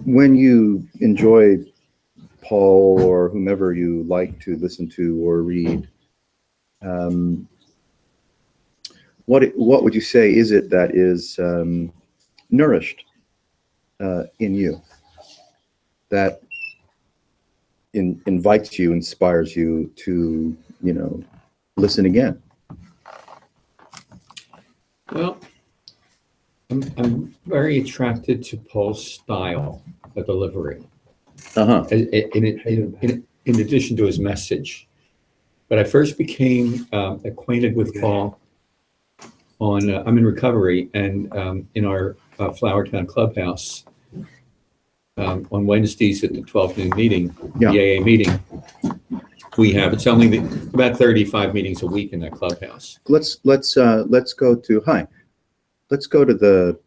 when you enjoy Paul or whomever you like to listen to or read, um, what would you say is it that is nourished in you, that invites you, inspires you to, listen again? Well, I'm very attracted to Paul's style of delivery, Uh-huh. in addition to his message. But I first became acquainted with Paul I'm in recovery, and in our Flowertown clubhouse on Wednesdays at the 12 noon meeting, Yeah. the AA meeting. It's only about 35 meetings a week in that clubhouse. Let's go to Let's go to the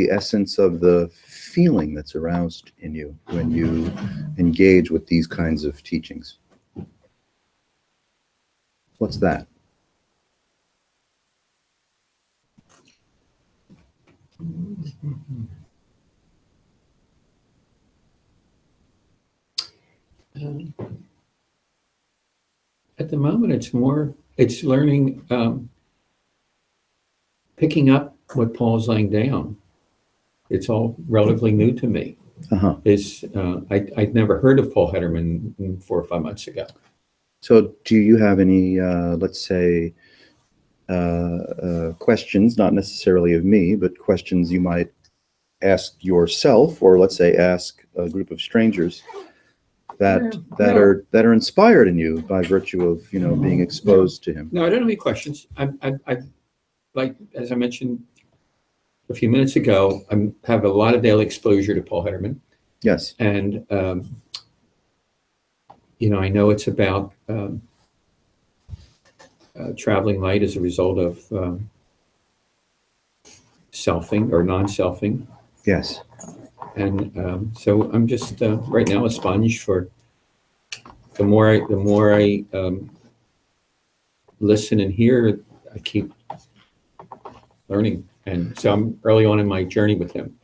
essence of the feeling that's aroused in you when you engage with these kinds of teachings. What's that? At the moment, it's learning, picking up what Paul's laying down. It's all relatively new to me. Uh-huh. I'd never heard of Paul Hederman 4 or 5 months ago. So do you have any, let's say, questions, not necessarily of me, but questions you might ask yourself, or let's say ask a group of strangers that are inspired in you by virtue of being exposed to him? No, I don't have any questions. I like, as I mentioned a few minutes ago, I have a lot of daily exposure to Paul Hederman. Yes. And I know it's about traveling light as a result of selfing or non-selfing. Yes. And so I'm just right now a sponge for the more I listen and hear, I keep learning. And so I'm early on in my journey with him.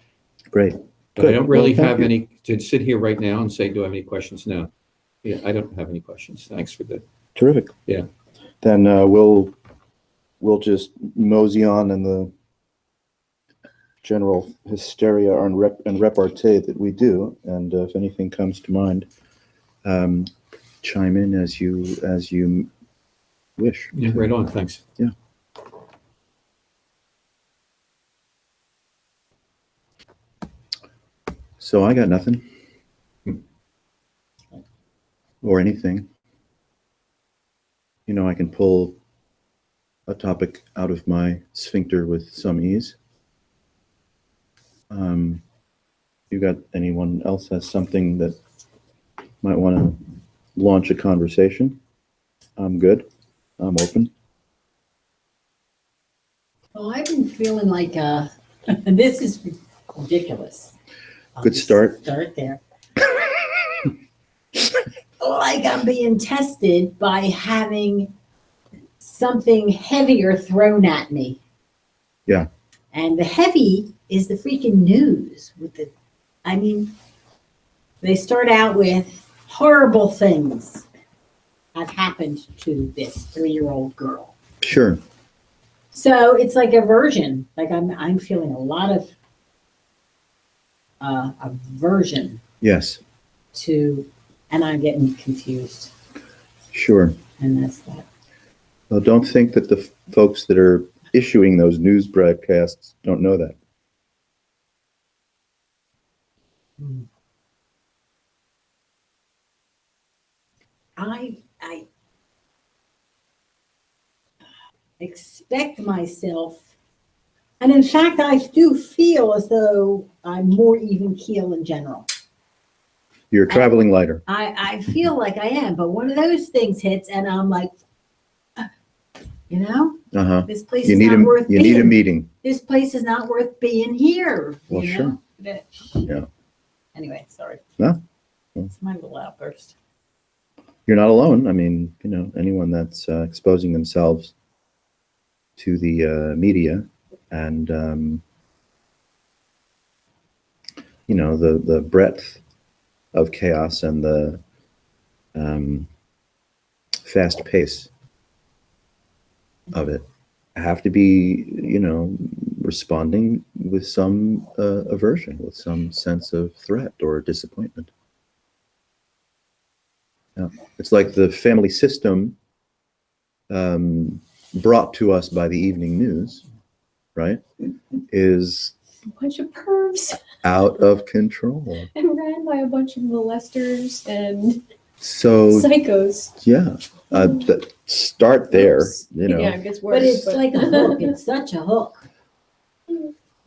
Great. But I don't really have any to sit here right now and say, do I have any questions? No. Yeah, I don't have any questions. Thanks for that. Terrific. Yeah. Then we'll just mosey on in the general hysteria and repartee that we do, and if anything comes to mind, chime in as you wish. Yeah, right on. Thanks. Yeah. So I got nothing. Or anything. I can pull a topic out of my sphincter with some ease. You got anyone else has something that might want to launch a conversation? I'm good. I'm open. Well, I've been feeling like this is ridiculous. Good start. Start there. Like I'm being tested by having something heavier thrown at me. Yeah. And the heavy is the freaking news they start out with horrible things have happened to this 3-year-old girl. Sure. So it's like aversion. Like I'm feeling a lot of aversion. Yes. And I'm getting confused. Sure. And that's that. Well, don't think that the folks that are issuing those news broadcasts don't know that. I expect myself, and in fact, I do feel as though I'm more even keel in general. You're traveling lighter. I feel like I am, but one of those things hits, and I'm like, this place is not worth being. You need a meeting. This place is not worth being here. Well, sure. Yeah. Anyway, sorry. No. It's my little outburst. You're not alone. I mean, anyone that's exposing themselves to the media and you know, the breadth of chaos and the fast pace of it have to be, you know, responding with some aversion, with some sense of threat or disappointment. Yeah. It's like the family system brought to us by the evening news, right, is A bunch of pervs out of control. and ran by a bunch of molesters and So psychos. yeah, start there, Oops. you know. Yeah, it gets worse. But it's like a hook. It's such a hook.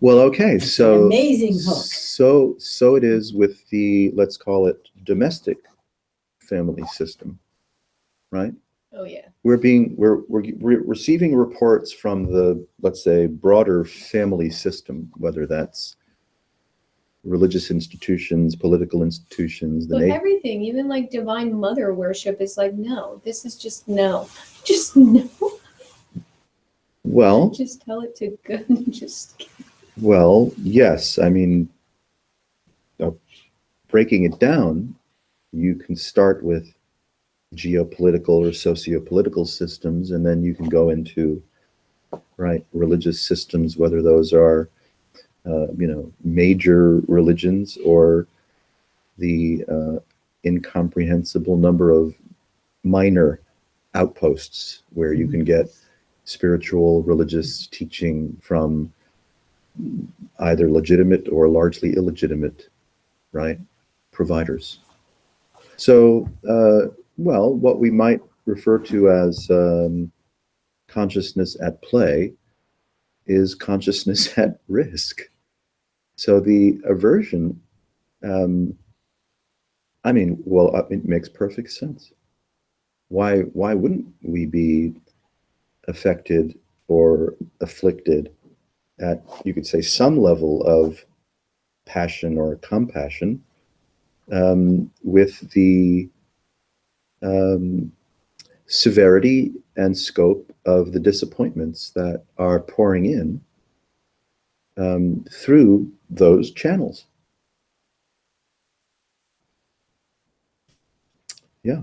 Well, okay, so Amazing hook. so it is with the, let's call it, domestic family system, right? Oh yeah. We're receiving reports from the, let's say, broader family system, whether that's religious institutions, political institutions, the But nation. everything, even like divine mother worship, is like, no, this is just no. Just no. Well, Just tell it to go. Just well, yes. I mean, breaking it down, you can start with geopolitical or sociopolitical systems, and then you can go into, right, religious systems, whether those are, you know, major religions or the incomprehensible number of minor outposts where you can get spiritual religious teaching from either legitimate or largely illegitimate, right, providers. So, well, what we might refer to as consciousness at play is consciousness at risk. So the aversion, I mean, well, it makes perfect sense. Why wouldn't we be affected or afflicted at, you could say, some level of passion or compassion with the severity and scope of the disappointments that are pouring in through those channels. Yeah.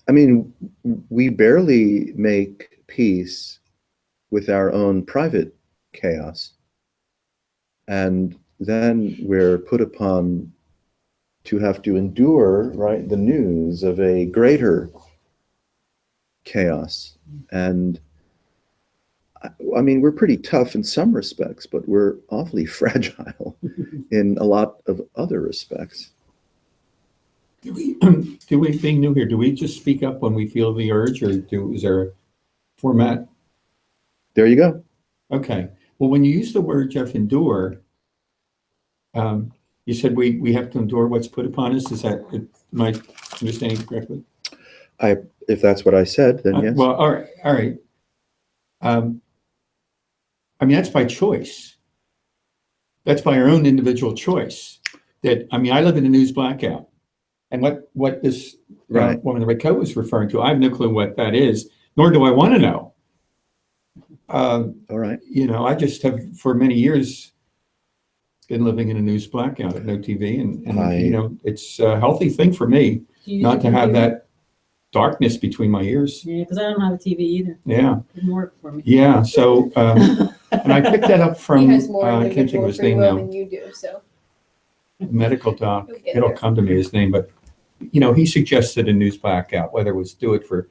I mean, we barely make peace with our own private chaos, and then we're put upon to have to endure, right, the news of a greater chaos. And I mean, we're pretty tough in some respects, but we're awfully fragile in a lot of other respects. Do we, being new here, do we just speak up when we feel the urge, or is there a format? There you go. Okay. Well, when you use the word, Jeff, endure, you said we have to endure what's put upon us. Is that, am I understanding correctly? If that's what I said, then yes. Well, all right. I mean, that's by choice. That's by our own individual choice. That, I mean, I live in a news blackout. And what this Right. woman in the red coat was referring to, I have no clue what that is, nor do I want to know. All right. You know, I just have for many years been living in a news blackout at no TV, and you know, it's a healthy thing for me not to have that darkness between my ears. Yeah, because I don't have a TV either. Yeah. It didn't work for me. Yeah. So, and I picked that up from, he has more I can't think of individual his free name will now, than you do. So medical doc. You'll get It'll there. come to me, his name, but you know, he suggested a news blackout, whether it was do it for,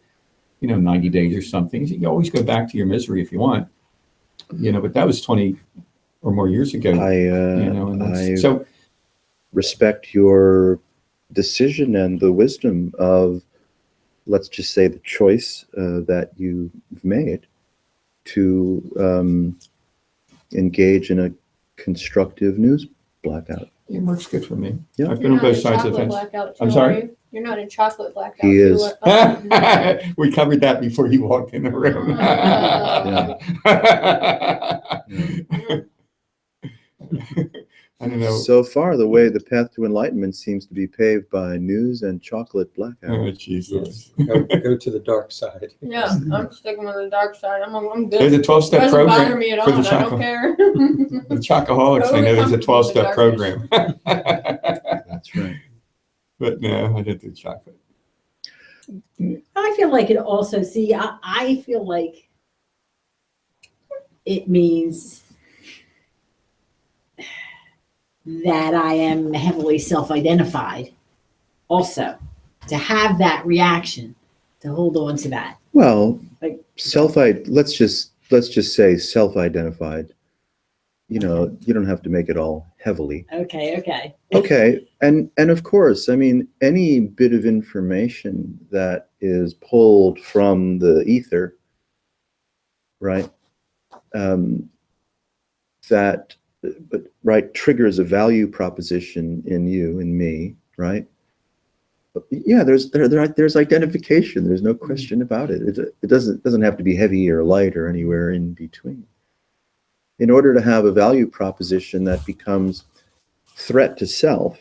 90 days or something. You always go back to your misery if you want, but that was 20 or more years ago. And I so respect your decision and the wisdom of, let's just say, the choice that you've made to engage in a constructive news blackout. it works good for me. Yeah. I've been on both sides of the fence. Blackout, I'm too, sorry? are you? You're not in chocolate blackout. He you is. are- We covered that before you walked in the room. I don't know. So far, the way the path to enlightenment seems to be paved by news and chocolate blackout. Oh, Jesus. Go to the dark side. Yeah, I'm sticking with the dark side. I'm good. There's a It 12-step doesn't bother program me at for all. the I don't chocolate. care. The Chocoholics, I know there's a Totally comfortable with 12-step program. That's right. But no, I didn't do chocolate. I feel like it also, see, I feel like it means that I am heavily self-identified also, to have that reaction, to hold on to that. Well, Like- let's just say self-identified. You know, you don't have to make it all heavily. Okay. Okay, and of course, I mean, any bit of information that is pulled from the ether, right? That triggers a value proposition in you and me, right? Yeah, there's identification. There's no question about it. It doesn't have to be heavy or light or anywhere in between. In order to have a value proposition that becomes threat to self,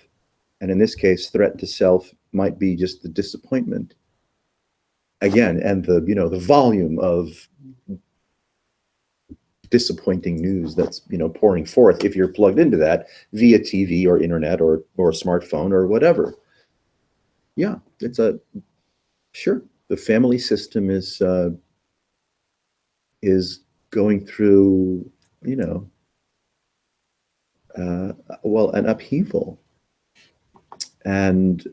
and in this case, threat to self might be just the disappointment. Again, and the volume of disappointing news that's pouring forth if you're plugged into that via TV or internet or smartphone or whatever. Yeah, sure. The family system is going through an upheaval, and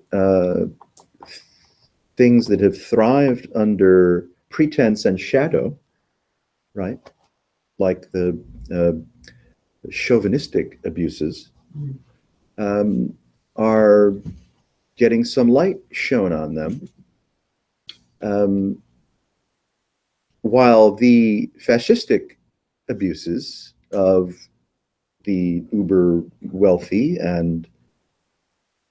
things that have thrived under pretense and shadow, right? Like the chauvinistic abuses, are getting some light shown on them, while the fascistic abuses of the uber wealthy and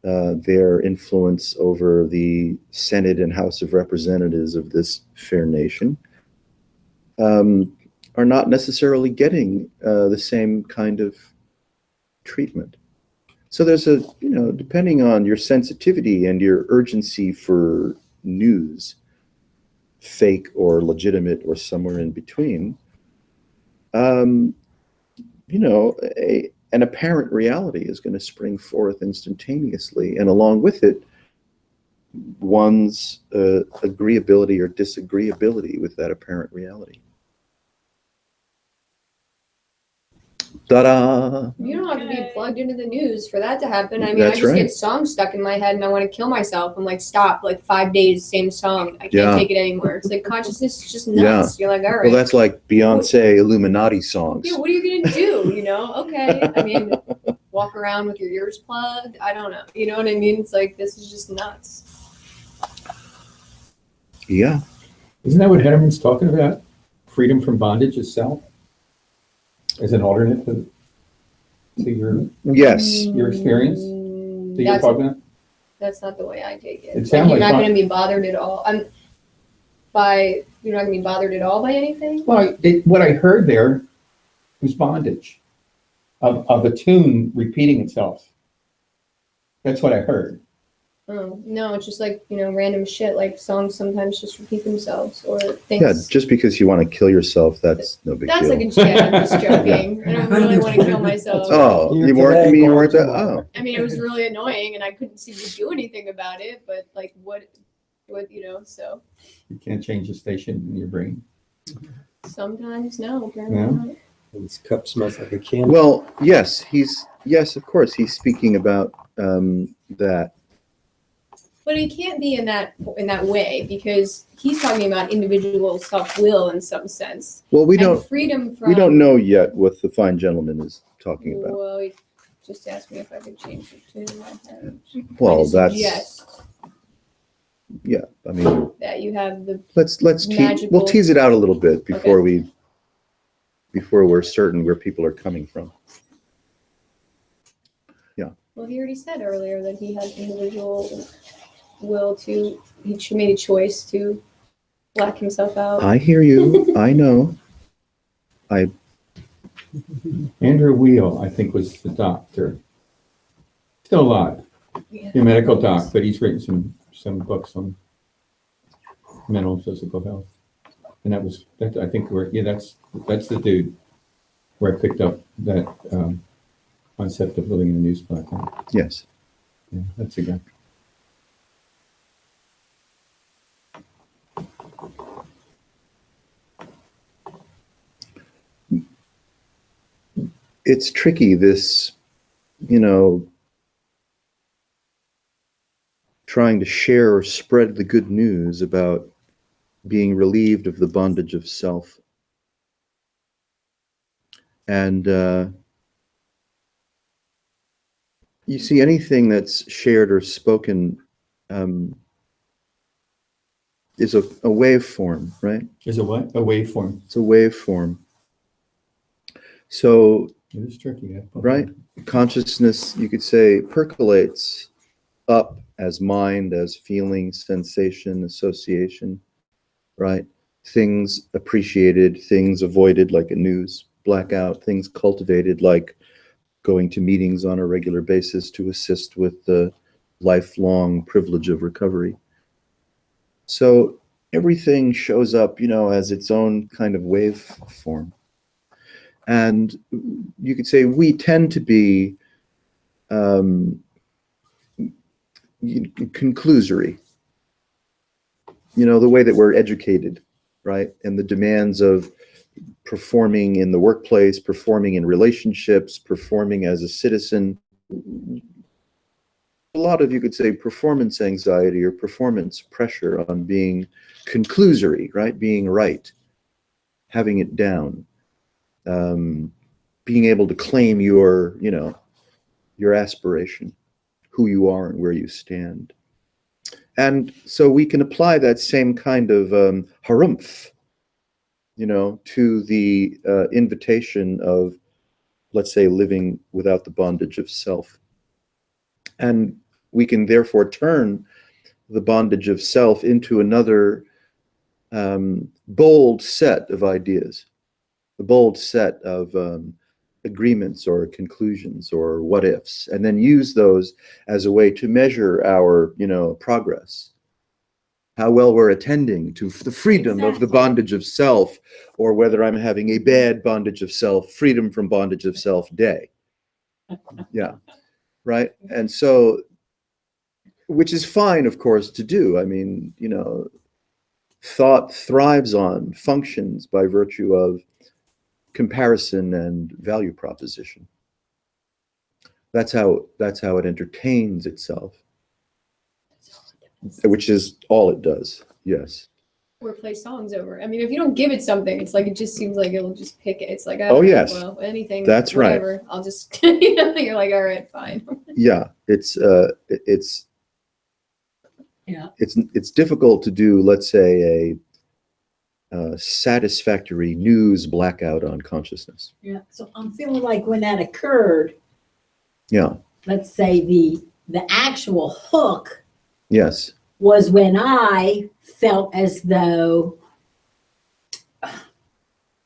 their influence over the Senate and House of Representatives of this fair nation are not necessarily getting the same kind of treatment. So there's depending on your sensitivity and your urgency for news, fake or legitimate or somewhere in between, an apparent reality is going to spring forth instantaneously, and along with it, one's agreeability or disagreeability with that apparent reality. Ta-da! You don't have to be plugged into the news for that to happen. I mean, That's I just right. get songs stuck in my head and I want to kill myself. I'm like, stop, like 5 days, same song. I can't Yeah. take it anymore. It's like consciousness is just nuts. You're like, all right. Well, that's like Beyonce Illuminati songs. Yeah, what are you gonna do? Okay. I mean, walk around with your ears plugged. I don't know. You know what I mean? It's like this is just nuts. Yeah. Isn't that what Hederman's talking about? Freedom from bondage itself? As an alternate to your Yes. Your experience that you're That's, talking about? that's not the way I take it. It Like, sounds you're like not fun. gonna be bothered at all. You're not gonna be bothered at all by anything. Well, what I heard there was bondage of a tune repeating itself. That's what I heard. Oh, no, it's just like, random shit, like songs sometimes just repeat themselves or Yeah, things. just because you want to kill yourself, that's no big That's deal. like a joke. I'm just joking. I don't really want to kill myself. Oh, Here you weren't today, you gone weren't that? tomorrow. Oh, I mean, it was really annoying and I couldn't seem to do anything about it, but like what, so You can't change the station in your brain. sometimes, no, apparently Yeah. not. This cup smells like a candle. well, yes, of course, he's speaking about that. But it can't be in that way because he's talking about individual self-will in some sense. Well, we And don't freedom from. we don't know yet what the fine gentleman is talking about. Well, he just asked me if I could change the tune in my head. Well, I that's suggest yeah. I mean, that you have the let's Magical. we'll tease it out a little bit before we're certain where people are coming from. Well, he already said earlier that he had individual will to, he made a choice to black himself out. I hear you. I know. Andrew Wheel, I think, was the doctor. Still alive, Yeah. a medical doc, but he's written some books on mental and physical health. And that I think that's the dude where I picked up that concept of living in a news platform. Yes. Yeah, that's a guy. It's tricky, this, trying to share or spread the good news about being relieved of the bondage of self. And you see, anything that's shared or spoken is a waveform, right? There's a what? A waveform. It's a waveform. So, It is tricky, yeah. right, consciousness, you could say, percolates up as mind, as feeling, sensation, association, right? Things appreciated, things avoided, like a news blackout, things cultivated, like going to meetings on a regular basis to assist with the lifelong privilege of recovery. So everything shows up, as its own kind of waveform. And you could say we tend to be conclusory, the way that we're educated, right? And the demands of performing in the workplace, performing in relationships, performing as a citizen. A lot of, you could say, performance anxiety or performance pressure on being conclusory, right? Being right, having it down, being able to claim your aspiration, who you are and where you stand. And so we can apply that same kind of harumph, to the invitation of, let's say, living without the bondage of self. And we can therefore turn the bondage of self into another bold set of ideas, a bold set of agreements or conclusions or what ifs, and then use those as a way to measure our, progress. How well we're attending to the freedom of the bondage of self, or whether I'm having a bad bondage of self, freedom from bondage of self day. Yeah, right? And so, which is fine, of course, to do. I mean, thought thrives on, functions by virtue of comparison and value proposition. That's how it entertains itself, which is all it does. Yes. Or play songs over. I mean, if you don't give it something, it's like it just seems like it'll just pick it. It's like, Oh, yes. well, anything. That's right. Whatever. I'll just, you're like, all right, fine. Yeah, it's Yeah. it's difficult to do, let's say, a satisfactory news blackout on consciousness. Yeah. So I'm feeling like when that occurred, Yeah. let's say the actual hook Yes. was when I felt as though, well,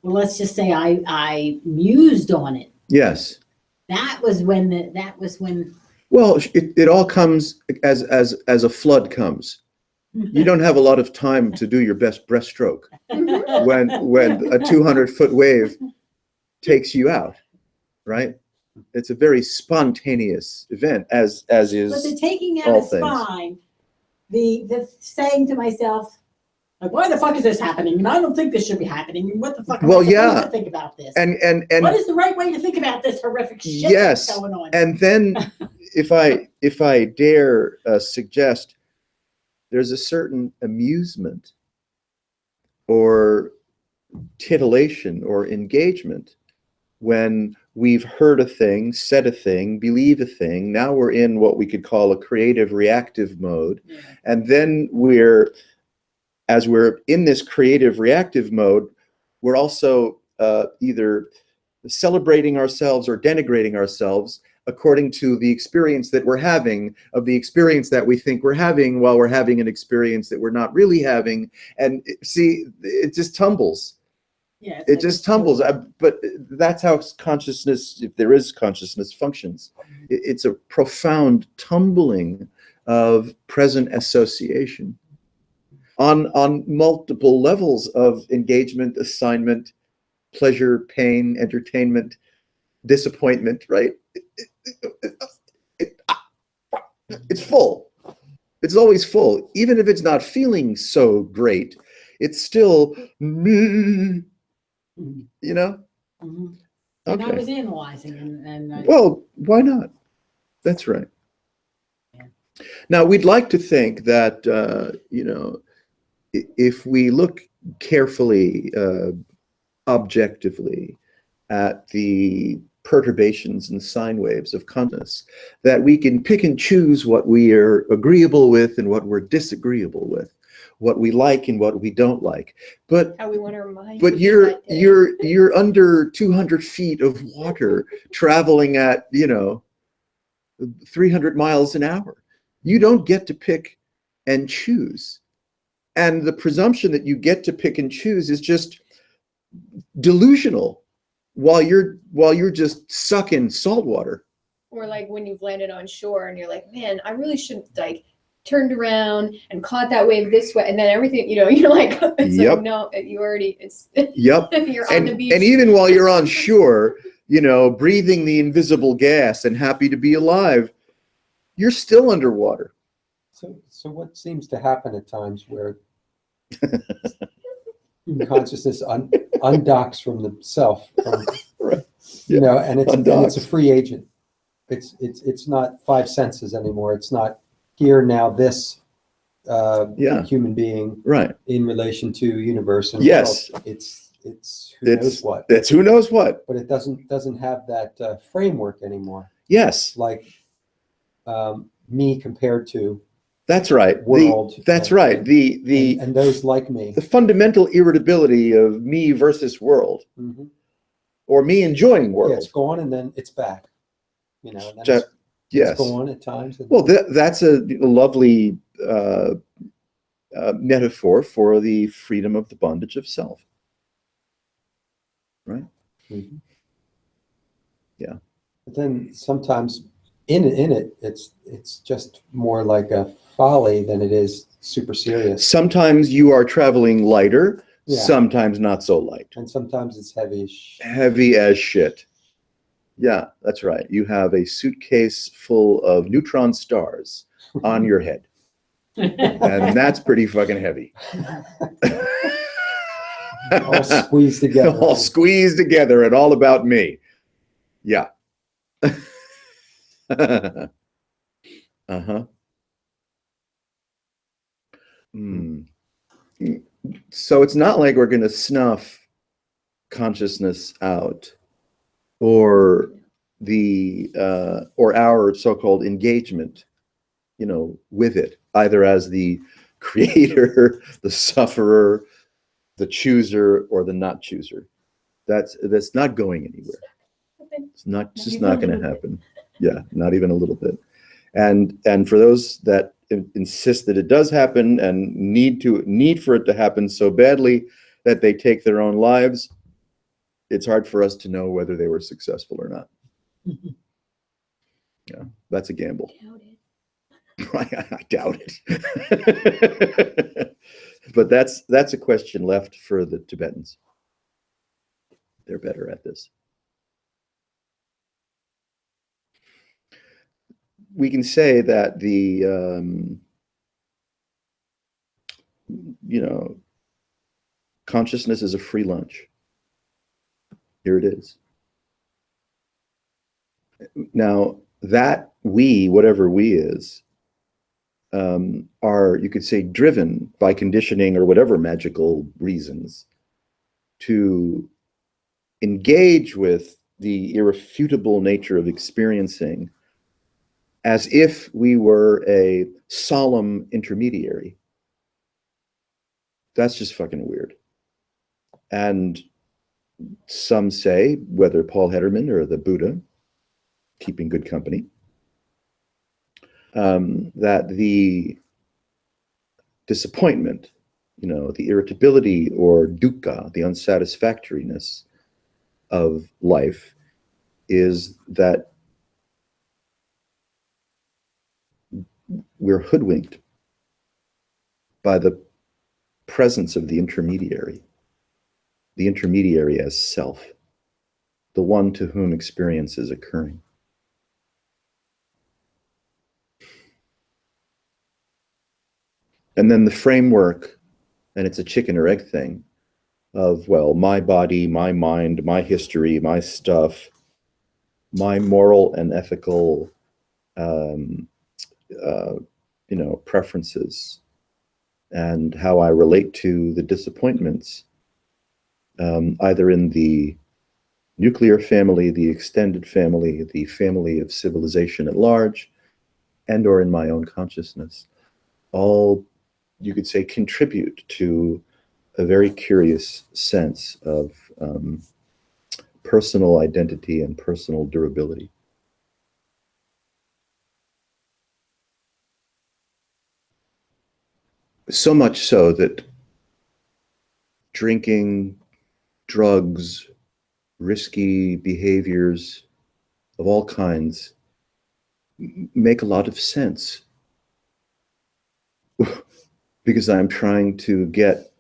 let's just say I mused on it. Yes. That was when Well, it all comes as a flood comes. You don't have a lot of time to do your best breaststroke when a 200-foot wave takes you out, right? It's a very spontaneous event, as but is the taking out all is things. fine. The saying to myself, like, why the fuck is this happening? And I don't think this should be happening. And what the fuck am Well, I supposed yeah. to think about this? And What is the right way to think about this horrific shit Yes. that's going on? And then if I dare suggest, there's a certain amusement or titillation or engagement when we've heard a thing, said a thing, believe a thing. Now we're in what we could call a creative reactive mode. Yeah. And then as we're in this creative reactive mode, we're also either celebrating ourselves or denigrating ourselves according to the experience that we're having, of the experience that we think we're having, while we're having an experience that we're not really having. And see, it just tumbles. Yeah. it's It like just a tumbles. float. But that's how consciousness, if there is consciousness, functions. It's a profound tumbling of present association on multiple levels of engagement, assignment, pleasure, pain, entertainment, disappointment, right? It's full. It's always full. Even if it's not feeling so great, it's still me, you know? Mhm. And I Okay. was analyzing and Well, why not? That's right. Yeah. Now, we'd like to think that, if we look carefully, objectively at the perturbations and sine waves of consciousness, that we can pick and choose what we are agreeable with and what we're disagreeable with, what we like and what we don't like. But How we want to remind but you that day. you're under 200 feet of water traveling at 300 miles an hour. You don't get to pick and choose, and the presumption that you get to pick and choose is just delusional while you're just sucking salt water. Or like when you've landed on shore and you're like, man, I really should like turned around and caught that wave this way, and then everything, you're like, it's Yep. like no, you already, it's Yep. you're on the beach. And even while you're on shore, breathing the invisible gas and happy to be alive, you're still underwater. So what seems to happen at times where consciousness undocks from the self, Right. and it's Undocks. a free agent. It's not five senses anymore. It's not here now this Yeah. human being Right. in relation to universe and Yes. world. It's who knows what. That's who knows what. But it doesn't have that framework anymore. Yes, Like me compared to that's right. world. That's and- right. The and those like me. the fundamental irritability of me versus world, Mhm. or me enjoying Yeah, world. it's gone and then it's back. And then Ju- it's yes. gone at times. Well, that's a lovely metaphor for the freedom of the bondage of self. Right? Mhm. Yeah. But then sometimes in it, it's just more like a folly than it is super serious. Sometimes you are traveling lighter, Yeah. sometimes not so light. And sometimes it's heavy. Heavy as shit. Yeah, that's right. You have a suitcase full of neutron stars on your head, and that's pretty fucking heavy. All squeezed together. All squeezed together and all about me. Yeah. Uh-huh. Hmm. So it's not like we're going to snuff consciousness out, or our so-called engagement, with it, either as the creator, the sufferer, the chooser, or the not chooser. That's not going anywhere. It's just even a not going to little bit. happen. Yeah, not even a little bit. And for those that insist that it does happen and need for it to happen so badly that they take their own lives, it's hard for us to know whether they were successful or not. Yeah, that's a gamble. Doubt it. I doubt it. But that's a question left for the Tibetans. They're better at this. We can say that the consciousness is a free lunch. Here it is. Now that we, whatever we is, are, you could say, driven by conditioning or whatever magical reasons to engage with the irrefutable nature of experiencing as if we were a solemn intermediary. That's just fucking weird. And some say, whether Paul Hederman or the Buddha, keeping good company, that the disappointment the irritability or dukkha, the unsatisfactoriness of life, is that we're hoodwinked by the presence of the intermediary as self, the one to whom experience is occurring. And then the framework, and it's a chicken or egg thing, of, well, my body, my mind, my history, my stuff, my moral and ethical preferences, and how I relate to the disappointments, either in the nuclear family, the extended family, the family of civilization at large, and or in my own consciousness, all, you could say, contribute to a very curious sense of personal identity and personal durability. So much so that drinking, drugs, risky behaviors of all kinds make a lot of sense because I'm trying to get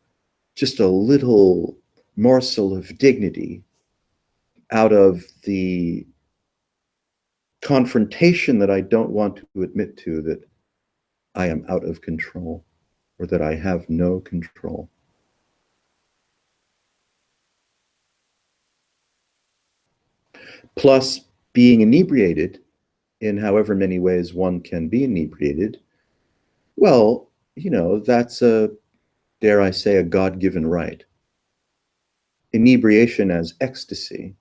just a little morsel of dignity out of the confrontation that I don't want to admit to, that I am out of control or that I have no control. Plus, being inebriated, in however many ways one can be inebriated, well, that's a, dare I say, a God-given right. Inebriation as ecstasy,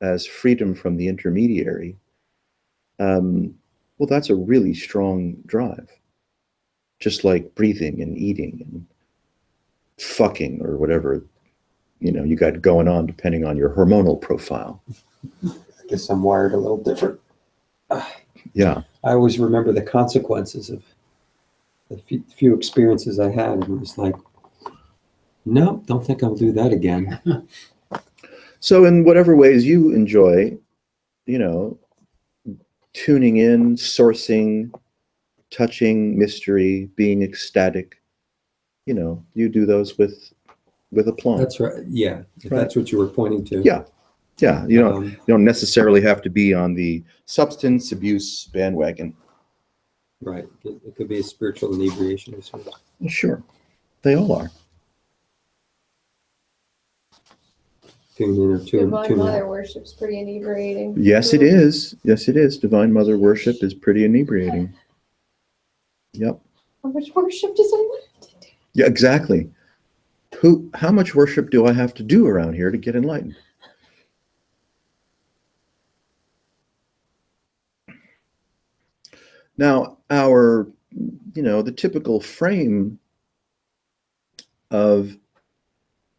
as freedom from the intermediary, well, that's a really strong drive. Just like breathing and eating and fucking or whatever, you got going on depending on your hormonal profile. I guess I'm wired a little different. Yeah. I always remember the consequences of the few experiences I had, and it was like, no, don't think I'll do that again. So in whatever ways you enjoy, tuning in, sourcing, touching mystery, being ecstatic, you do those with aplomb. That's right. Yeah. If Right. that's what you were pointing to. Yeah. Yeah. You don't necessarily have to be on the substance abuse bandwagon. Right. It could be a spiritual inebriation or something. Well, sure. They all are. Tune in or tune Divine tune Mother out. worship's pretty inebriating. Yes, it is. Yes, it is. Divine Mother worship is pretty inebriating. Yep. How much worship does anyone have to do? Yeah, exactly. How much worship do I have to do around here to get enlightened? Now, the typical frame of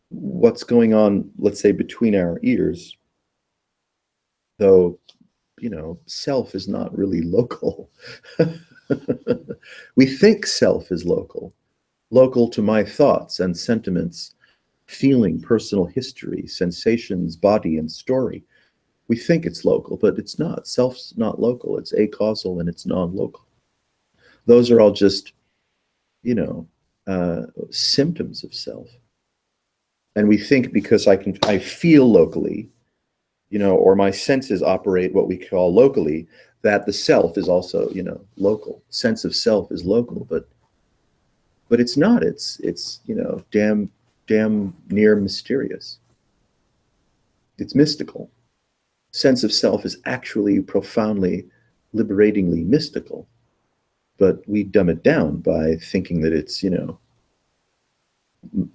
what's going on, let's say, between our ears, though, self is not really local. We think self is local to my thoughts and sentiments, feeling, personal history, sensations, body, and story. We think it's local, but it's not. Self's not local. It's acausal and it's non-local. Those are all just, symptoms of self. And we think because I feel locally, or my senses operate what we call locally, that the self is also, local. Sense of self is local, but it's not. It's damn near mysterious. It's mystical. Sense of self is actually profoundly, liberatingly mystical, but we dumb it down by thinking that it's,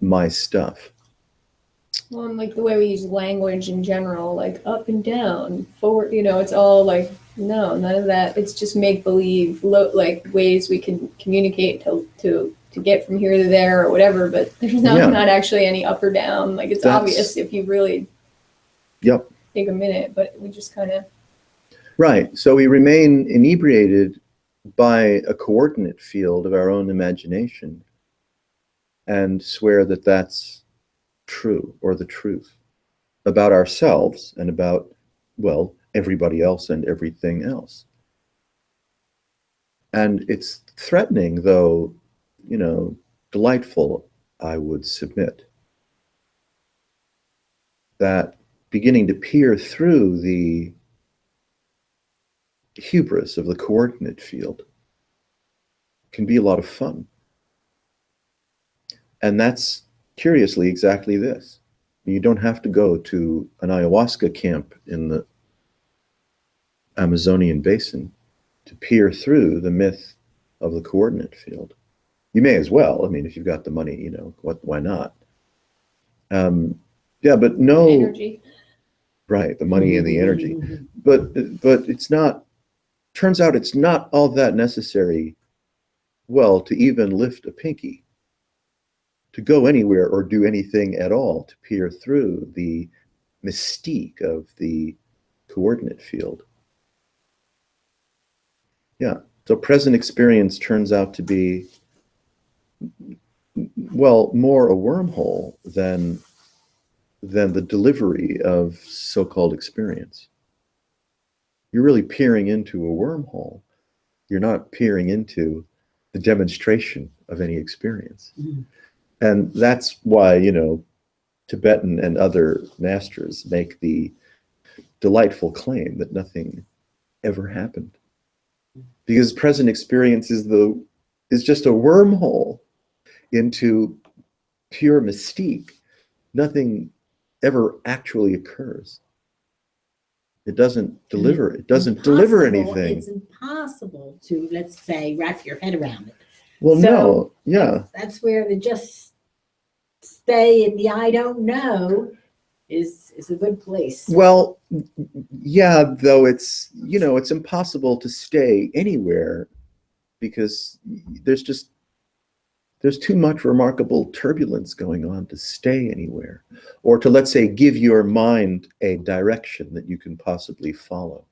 my stuff. Well, and like the way we use language in general, like up and down, forward, it's all like, no, none of that. It's just make believe, like ways we can communicate to get from here to there or whatever. But there's not actually any up or down. Like it's obvious if you really take a minute, but we just kind of. Right. So we remain inebriated by a coordinate field of our own imagination, and swear that that's true or the truth about ourselves and about, well, everybody else and everything else. And it's threatening, though, delightful, I would submit, that beginning to peer through the hubris of the coordinate field can be a lot of fun. And that's, curiously, exactly this. You don't have to go to an ayahuasca camp in the Amazonian basin to peer through the myth of the coordinate field. You may as well. I mean, if you've got the money, why not? Yeah, but no, Energy. right, the money and the energy. But it's not, turns out it's not all that necessary, well, to even lift a pinky, to go anywhere or do anything at all, to peer through the mystique of the coordinate field. Yeah, so present experience turns out to be, well, more a wormhole than the delivery of so-called experience. You're really peering into a wormhole. You're not peering into the demonstration of any experience. Mm. And that's why, Tibetan and other masters make the delightful claim that nothing ever happened. Because present experience is just a wormhole into pure mystique. Nothing ever actually occurs. It doesn't deliver. It doesn't deliver anything. It's impossible to, let's say, wrap your head around it. Well, So, no, yeah. That's where the just stay in the I don't know is a good place. Well, yeah, though it's impossible to stay anywhere because there's too much remarkable turbulence going on to stay anywhere, or to, let's say, give your mind a direction that you can possibly follow.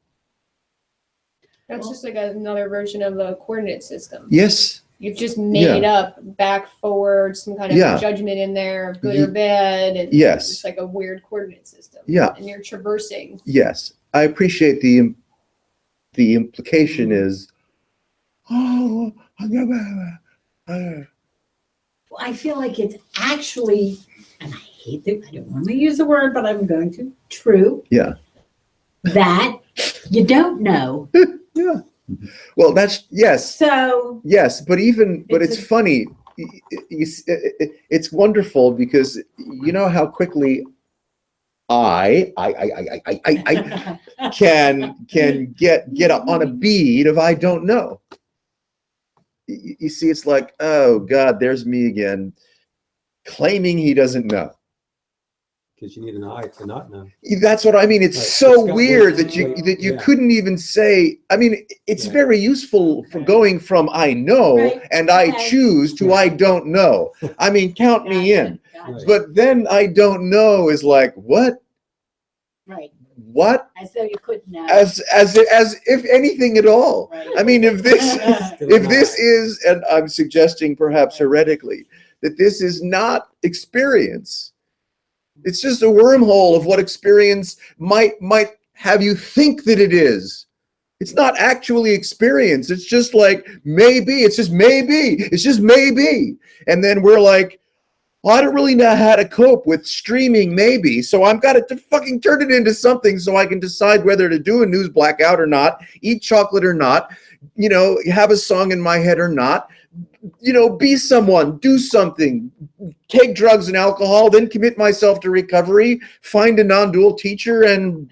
That's just like another version of a coordinate system. Yes. You've just made up back, forward, some kind of Yeah. judgment in there of good or bad. And Yes. it's like a weird coordinate system. Yeah. And you're traversing. Yes. I appreciate the implication is, Well, I feel like it's actually, and I don't want to use the word, but I'm going to, true. Yeah. That you don't know. Yeah. Well, that's, yes. So. Yes, but it's a- funny. It's wonderful because you know how quickly I can get on a bead of I don't know. You see, it's like, oh God, there's me again, claiming he doesn't know. Because you need an eye to not know. That's what I mean. It's Right. so It's got weird weight. that you Yeah. couldn't even say. I mean, it's Yeah. very useful for going from I know Right. and I Okay. choose to I don't know. I mean, count me in. Gotcha. But then I don't know is like, what? Right. What? As though you couldn't know. As if anything at all. Right. I mean, if this is, and I'm suggesting perhaps heretically, that this is not experience. It's just a wormhole of what experience might have you think that it is. It's not actually experience. It's just like maybe. It's just maybe. It's just maybe. And then we're like, well, I don't really know how to cope with streaming maybe, so I've got to fucking turn it into something so I can decide whether to do a news blackout or not, eat chocolate or not, have a song in my head or not, be someone, do something, take drugs and alcohol, then commit myself to recovery, find a non-dual teacher and,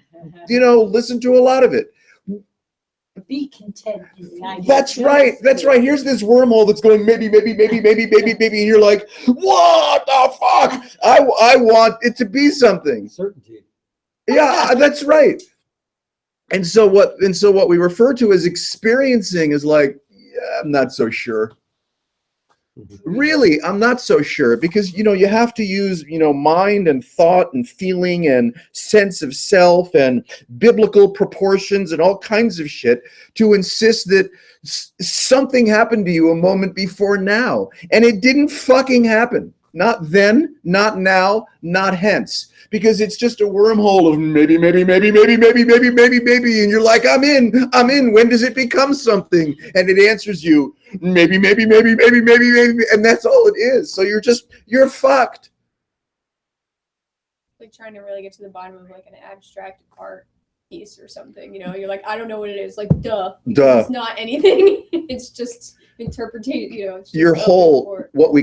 listen to a lot of it. Be content in the idea. That's right. That's right. Here's this wormhole that's going maybe, and you're like, what the fuck? I want it to be something. Certainty. Yeah, that's right. And so what we refer to as experiencing is like, yeah, I'm not so sure. Really, I'm not so sure because, you have to use, mind and thought and feeling and sense of self and biblical proportions and all kinds of shit to insist that something happened to you a moment before now. And it didn't fucking happen. Not then, not now, not hence. Because it's just a wormhole of maybe. And you're like, I'm in. When does it become something? And it answers you, maybe. And that's all it is. So you're fucked. Like trying to really get to the bottom of like an abstract art piece or something, you're like, I don't know what it is. Like, duh. It's not anything. It's just interpretation, it's just your whole, what we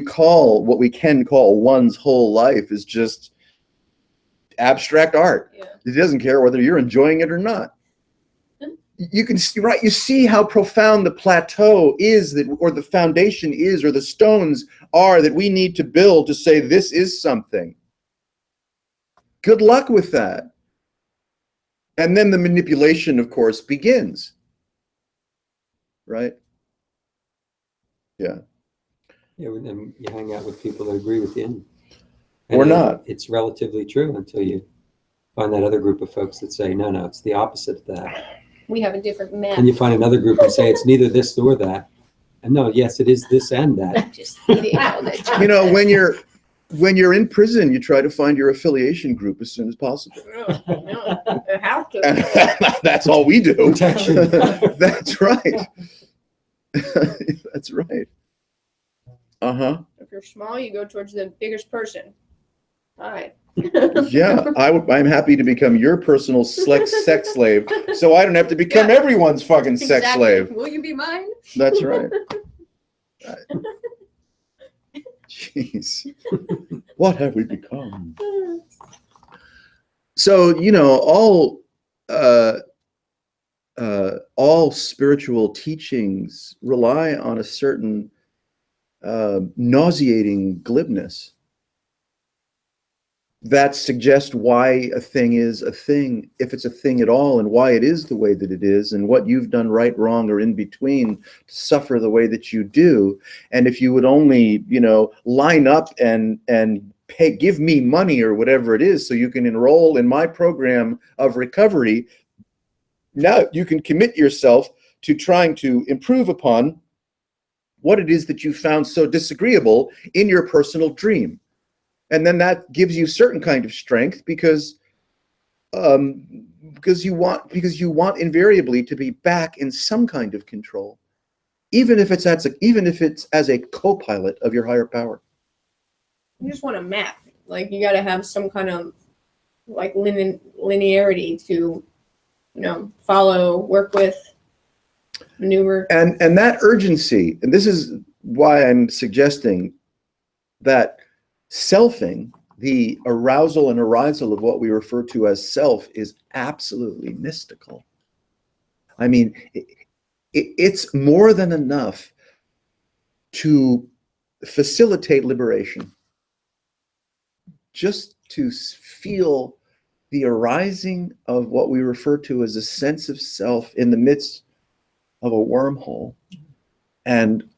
can call one's whole life is just abstract art. Yeah. It doesn't care whether you're enjoying it or not. You can see, right? You see how profound the plateau is, or the foundation is, or the stones are that we need to build to say this is something. Good luck with that. And then the manipulation, of course, begins. Right? Yeah. Yeah, and then you hang out with people that agree with you. Or not. It's relatively true until you find that other group of folks that say, no, it's the opposite of that. We have a different map. And you find another group who say it's neither this nor that. And no, yes, it is this and that. Just eating all the time. When you're in prison, you try to find your affiliation group as soon as possible. No, you have to. That's all we do. Protection. That's right. That's right. Uh-huh. If you're small, you go towards the biggest person. Hi. Yeah, I'm happy to become your personal sex slave, so I don't have to become everyone's fucking sex Exactly. slave. Will you be mine? That's right. Jeez, what have we become? So all spiritual teachings rely on a certain nauseating glibness that suggests why a thing is a thing, if it's a thing at all, and why it is the way that it is, and what you've done right, wrong, or in between to suffer the way that you do. And if you would only, line up and give me money or whatever it is so you can enroll in my program of recovery, now you can commit yourself to trying to improve upon what it is that you found so disagreeable in your personal dream. And then that gives you certain kind of strength because you want invariably to be back in some kind of control, even if it's as a co-pilot of your higher power. You just want a map. Like you got to have some kind of like linearity to, follow, work with, maneuver. And that urgency, and this is why I'm suggesting that selfing, the arousal and arisal of what we refer to as self, is absolutely mystical. I mean, it's more than enough to facilitate liberation. Just to feel the arising of what we refer to as a sense of self in the midst of a wormhole. And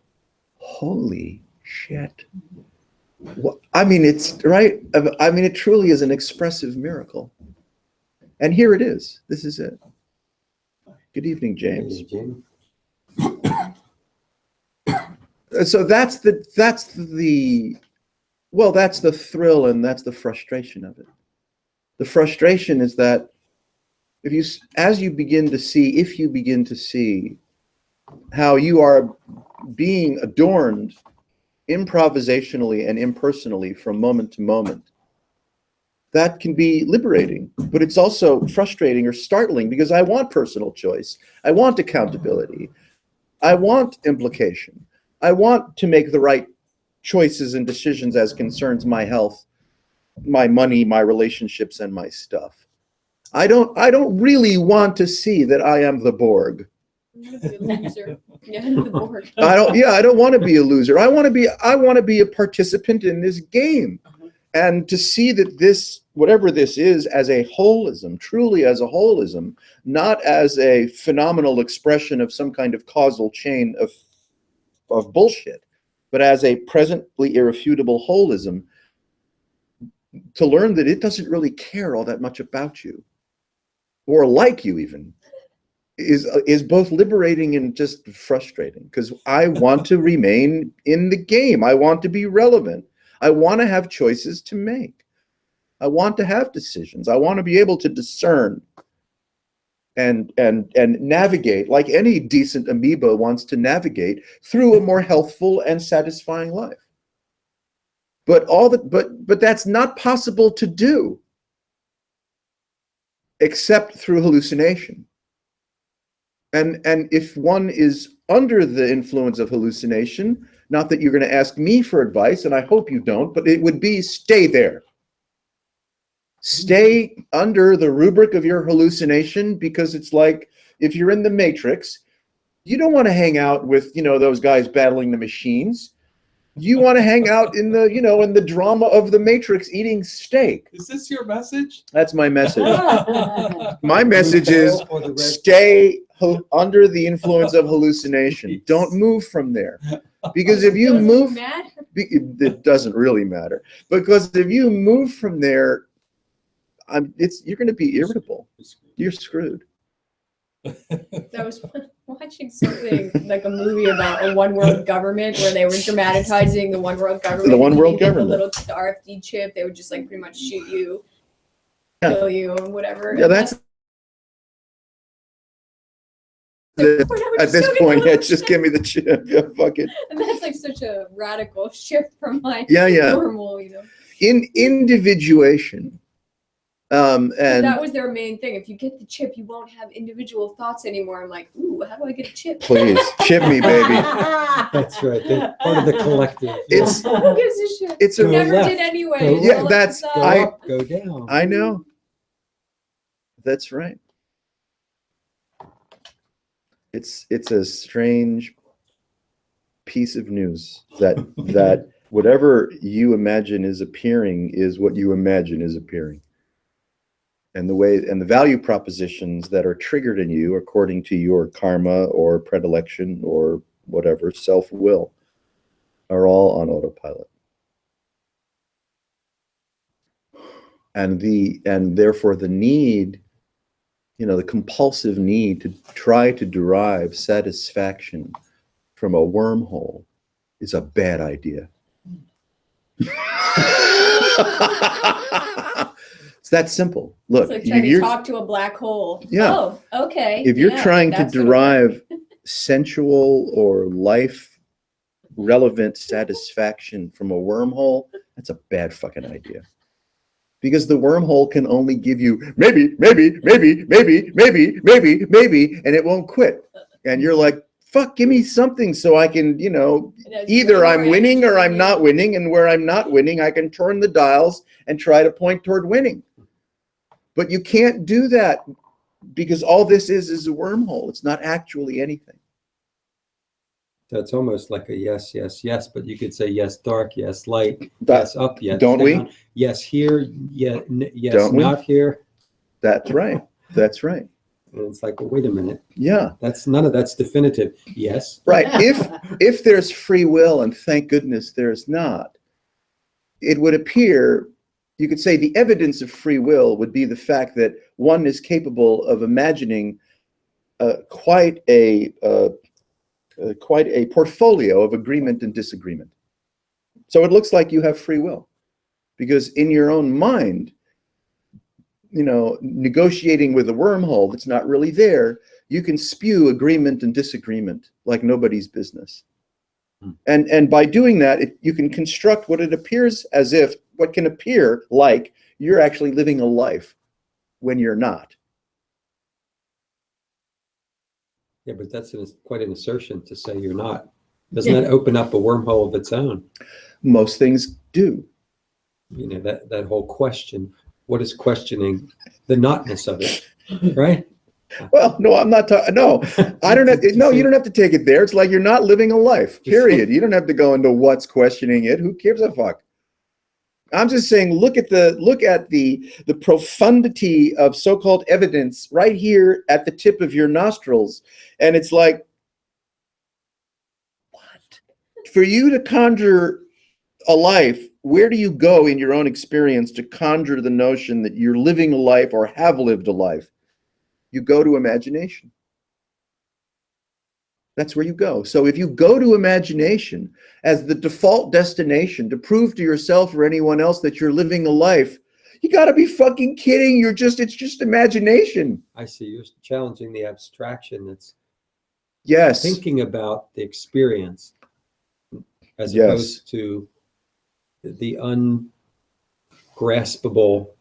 holy shit. It's right. It truly is an expressive miracle. And here it is. This is it. Good evening, James. Hey, Jamie. So that's the thrill and that's the frustration of it. The frustration is that if you begin to see how you are being adorned improvisationally and impersonally from moment to moment, that can be liberating, but it's also frustrating or startling because I want personal choice. I want accountability. I want implication. I want to make the right choices and decisions as concerns my health, my money, my relationships, and my stuff. I don't really want to see that I am the Borg. I'm gonna be a loser. Yeah, the board. I don't want to be a loser. I want to be a participant in this game. And to see that this, whatever this is, as a holism, truly as a holism, not as a phenomenal expression of some kind of causal chain of bullshit, but as a presently irrefutable holism, to learn that it doesn't really care all that much about you, or like you even, is both liberating and just frustrating, because I want to remain in the game. I want to be relevant. I want to have choices to make. I want to have decisions. I want to be able to discern and navigate like any decent amoeba wants to navigate through a more healthful and satisfying life. But that's not possible to do except through hallucination. And if one is under the influence of hallucination, not that you're going to ask me for advice, and I hope you don't, but it would be stay there. Stay under the rubric of your hallucination, because it's like if you're in the Matrix, you don't want to hang out with, those guys battling the machines. You want to hang out in the, in the drama of the Matrix eating steak. Is this your message? That's my message. My message is stay under the influence of hallucination. Don't move from there. Because if you move, it doesn't really matter. Because if you move from there, you're going to be irritable. You're screwed. I was watching something like a movie about a one world government where they were dramatizing the one world government. The one world You get government. The little RFD chip, they would just like pretty much shoot you, kill you, and whatever. Yeah, that's at this point. Yeah, just give me the chip. Yeah, fuck it. And that's like such a radical shift from like Yeah. normal, In individuation. And that was their main thing. If you get the chip, you won't have individual thoughts anymore. I'm like, ooh, how do I get a chip? please chip me, baby. That's right. They're part of the collective. It's Who gives a shit? it's Go a Never left. did anyway. Go It's Yeah, all that's- up Go to I- up, go down. I know. That's right. It's a strange piece of news that whatever you imagine is appearing is what you imagine is appearing. And the value propositions that are triggered in you according to your karma or predilection or whatever self-will are all on autopilot. And therefore the need, the compulsive need to try to derive satisfaction from a wormhole is a bad idea. It's that simple. Look, It's like trying to you're, talk to a black hole. Yeah. Oh, okay. if you're yeah, trying to that's what it derive sensual or life relevant satisfaction from a wormhole, that's a bad fucking idea. Because the wormhole can only give you maybe, and it won't quit. And you're like, fuck, give me something so I can, It has either way I'm more winning or energy I'm than not you. winning. And where I'm not winning, I can turn the dials and try to point toward winning. But you can't do that because all this is a wormhole. It's not actually anything. That's almost like a yes, yes, yes, but you could say yes, dark, yes, light, That- yes, up, yes, don't we? down, yes, here, yes, Don't we? not here. That's right. That's right. And it's like, well, wait a minute. Yeah. That's none of that's definitive. Yes. Right. If there's free will, and thank goodness there's not, it would appear, you could say the evidence of free will would be the fact that one is capable of imagining quite a portfolio of agreement and disagreement. So it looks like you have free will, because in your own mind, negotiating with a wormhole that's not really there, you can spew agreement and disagreement like nobody's business. And by doing that, you can construct what it appears as if, what can appear like you're actually living a life when you're not. Yeah, but that's quite an assertion to say you're not. Doesn't that open up a wormhole of its own? Most things do. That whole question. What is questioning the notness of it, right? Well, no, I'm not talking. No, I don't have. No, you don't have to take it there. It's like you're not living a life. Period. You don't have to go into what's questioning it. Who gives a fuck? I'm just saying, look at the profundity of so-called evidence right here at the tip of your nostrils, and it's like, what? for you to conjure a life, where do you go in your own experience to conjure the notion that you're living a life or have lived a life? You go to imagination. That's where you go. So if you go to imagination as the default destination to prove to yourself or anyone else that you're living a life, you got to be fucking kidding. It's just imagination. I see. You're challenging the abstraction that's Yes. thinking about the experience as Yes. opposed to the ungraspable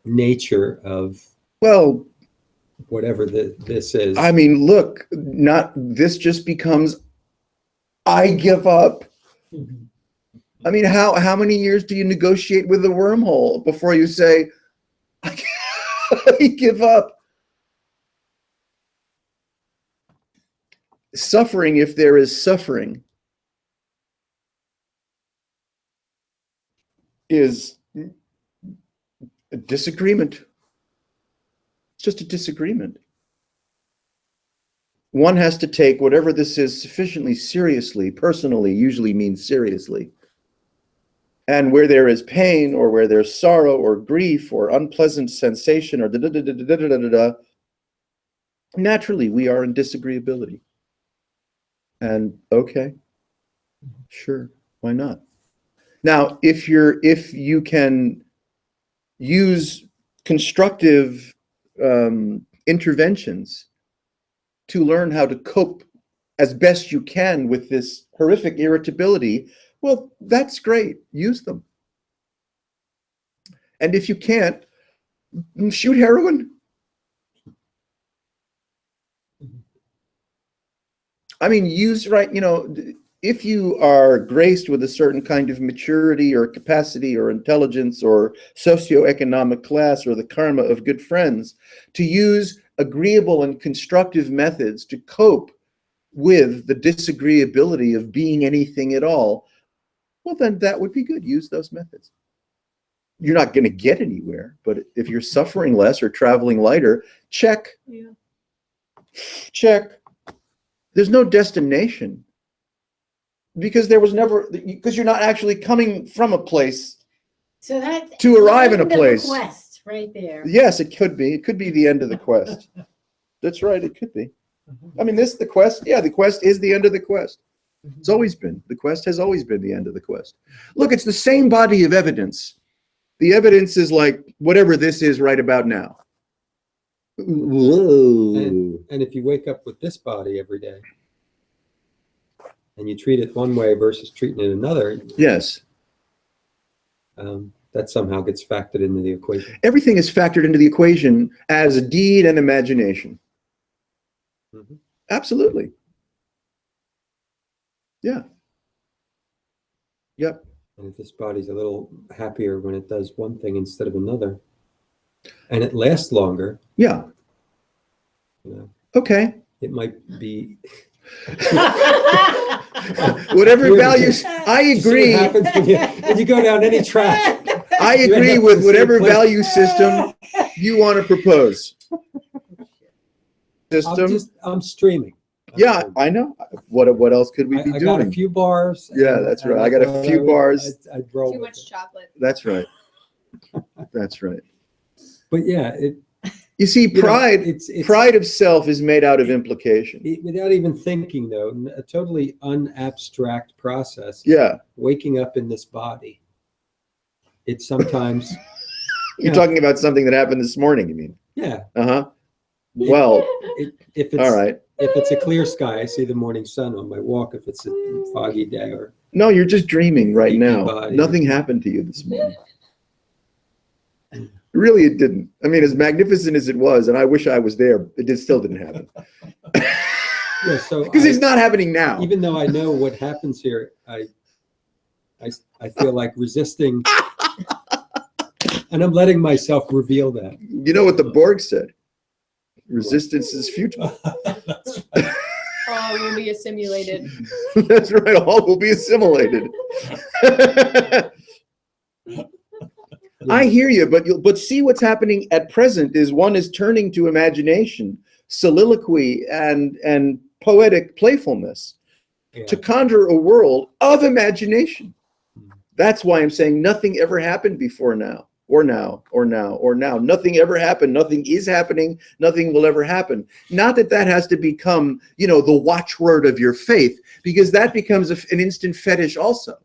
nature of Well, whatever this is. I mean, look, this just becomes, I give up. I mean, how many years do you negotiate with a wormhole before you say, I give up? Suffering, if there is suffering, is a disagreement. It's just a disagreement. One has to take whatever this is sufficiently seriously. Personally usually means seriously. And where there is pain or where there's sorrow or grief or unpleasant sensation or naturally we are in disagreeability. And okay, sure, why not? Now, if you can use constructive interventions to learn how to cope as best you can with this horrific irritability, well, that's great. Use them. And if you can't, shoot heroin. I mean, if you are graced with a certain kind of maturity or capacity or intelligence or socioeconomic class or the karma of good friends, to use agreeable and constructive methods to cope with the disagreeability of being anything at all, well, then that would be good. Use those methods. You're not going to get anywhere, but if you're suffering less or traveling lighter, check. Yeah. Check. There's no destination. Because you're not actually coming from a place So that to arrive in a end of the place. quest right there. Yes, it could be. It could be the end of the quest. That's right, it could be. I mean, the quest is the end of the quest. It's always been. The quest has always been the end of the quest. Look, it's the same body of evidence. The evidence is like whatever this is right about now. Whoa. And if you wake up with this body every day and you treat it one way versus treating it another, Yes. that somehow gets factored into the equation. Everything is factored into the equation as a deed and imagination. Mhm. Absolutely. Yeah. Yep. And if this body's a little happier when it does one thing instead of another, and it lasts longer, Yeah. you know, Okay. it might be. Whatever values, I You see agree. what happens when you go down any track. I You end agree up with in the same whatever place. value system you want to propose. System. I'm streaming. Yeah, I know. What else could we be I got a doing? few bars. Yeah, and that's right. I got a few bars. I'd roll Too with much it. chocolate. That's right. That's right. But yeah, You see, you know, pride, it's pride of self is made out of implication. without even thinking though, a totally unabstract process. Yeah. Waking up in this body. It's sometimes, You're Yeah. talking about something that happened this morning, you mean? yeah. Uh-huh. Well, If it's all right. if it's a clear sky, I see the morning sun on my walk. If it's a foggy day, or No, you're just dreaming right Geeky now. body. Nothing happened to you this morning. Really, it didn't. I mean, as magnificent as it was, and I wish I was there, still didn't happen. yeah, so Because it's not happening now. even though I know what happens here, I feel like resisting, and I'm letting myself reveal that. You know what the Borg said? Resistance is futile. All will be assimilated. That's right. All will be assimilated. I hear you, but see what's happening at present is one is turning to imagination, soliloquy, and poetic playfulness. Yeah. to conjure a world of imagination. That's why I'm saying nothing ever happened before now, or now, or now, or now. Nothing ever happened. Nothing is happening. Nothing will ever happen. Not that that has to become, the watchword of your faith, because that becomes an instant fetish also.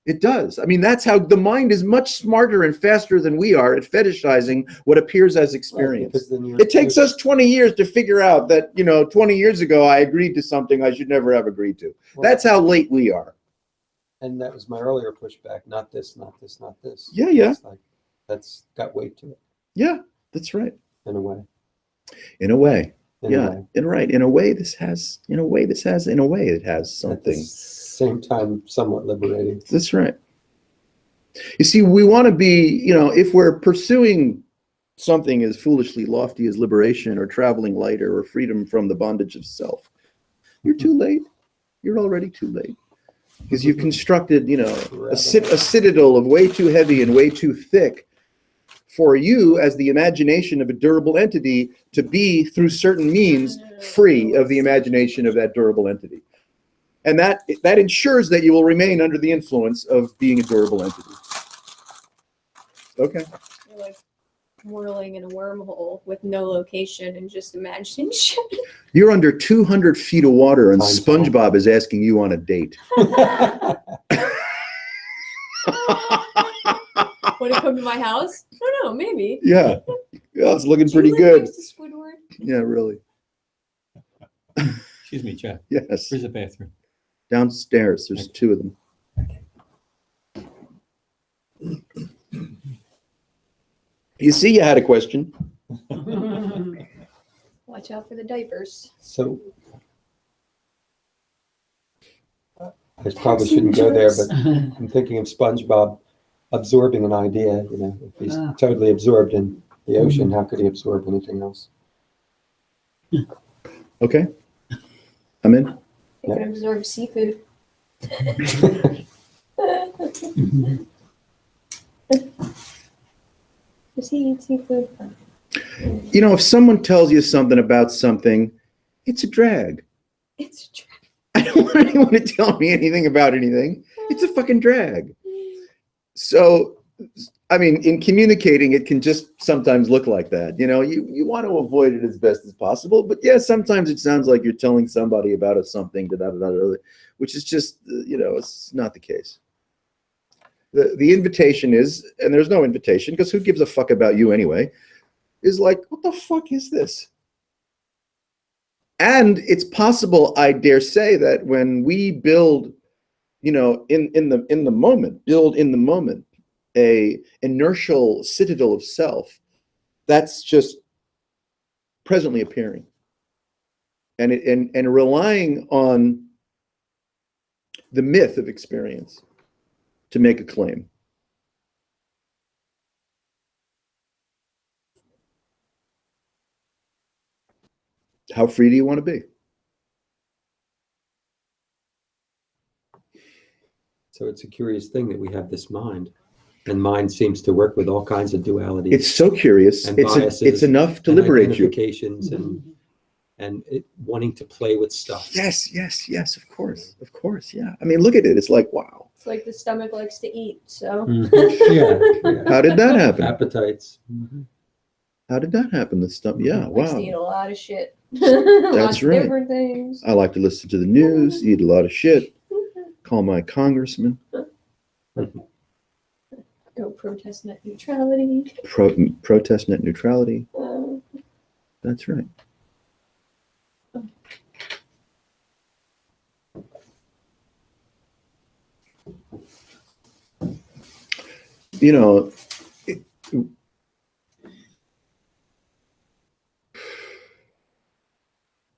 It does. I mean, that's how the mind is much smarter and faster than we are at fetishizing what appears as experience. Because then It takes us 20 years to figure out that, 20 years ago, I agreed to something I should never have agreed to. That's how late we are. And that was my earlier pushback. Not this, not this, not this. Yeah, yeah. It's like, that's got weight to it Yeah, that's right. in a way. In a way. In a Yeah. way. In a way, it has At something. the same time, somewhat liberating. That's right. You see, we want to be, if we're pursuing something as foolishly lofty as liberation or traveling lighter or freedom from the bondage of self, you're too late. You're already too late. Because you've constructed, a citadel of way too heavy and way too thick for you as the imagination of a durable entity to be, through certain means, free of the imagination of that durable entity. And that ensures that you will remain under the influence of being a durable entity. Okay. You're like whirling in a wormhole with no location and just imagining shit. You're under 200 feet of water and Fine. SpongeBob is asking you on a date. Want to come to my house? I don't know, maybe. Yeah. Yeah, it's looking Do you pretty live good. next to Squidward? Yeah, really. Excuse me, Jeff. Yes. Where's the bathroom? Downstairs, there's two of them. You see, you had a question. Watch out for the diapers. So I probably shouldn't go there, but I'm thinking of SpongeBob absorbing an idea. If he's totally absorbed in the ocean, how could he absorb anything else? Okay. I'm in. You can absorb seafood. Does he eat seafood? If someone tells you something about something, it's a drag. It's a trap. I don't want anyone to tell me anything about anything. It's a fucking drag. So, I mean, in communicating, it can just sometimes look like that. You want to avoid it as best as possible. But yeah, sometimes it sounds like you're telling somebody about something, which is just, it's not the case. The invitation is, and there's no invitation because who gives a fuck about you anyway, is like, what the fuck is this? And it's possible, I dare say, that when we build, in the moment, a inertial citadel of self, that's just presently appearing, and relying on the myth of experience to make a claim. How free do you want to be? So it's a curious thing that we have this mind, and mind seems to work with all kinds of dualities. It's so curious. And It's biases enough to and liberate you. identifications and it, wanting to play with stuff. Yes, of course, yeah. I mean, look at it. It's like, wow. It's like the stomach likes to eat, so. Yeah. How did that happen? Appetites. How did that happen? The stuff. Yeah, Likes to wow. eat a lot of shit. That's right. Different things. I like to listen to the news, eat a lot of shit, call my congressman, Go protest net neutrality. protest net neutrality. That's right.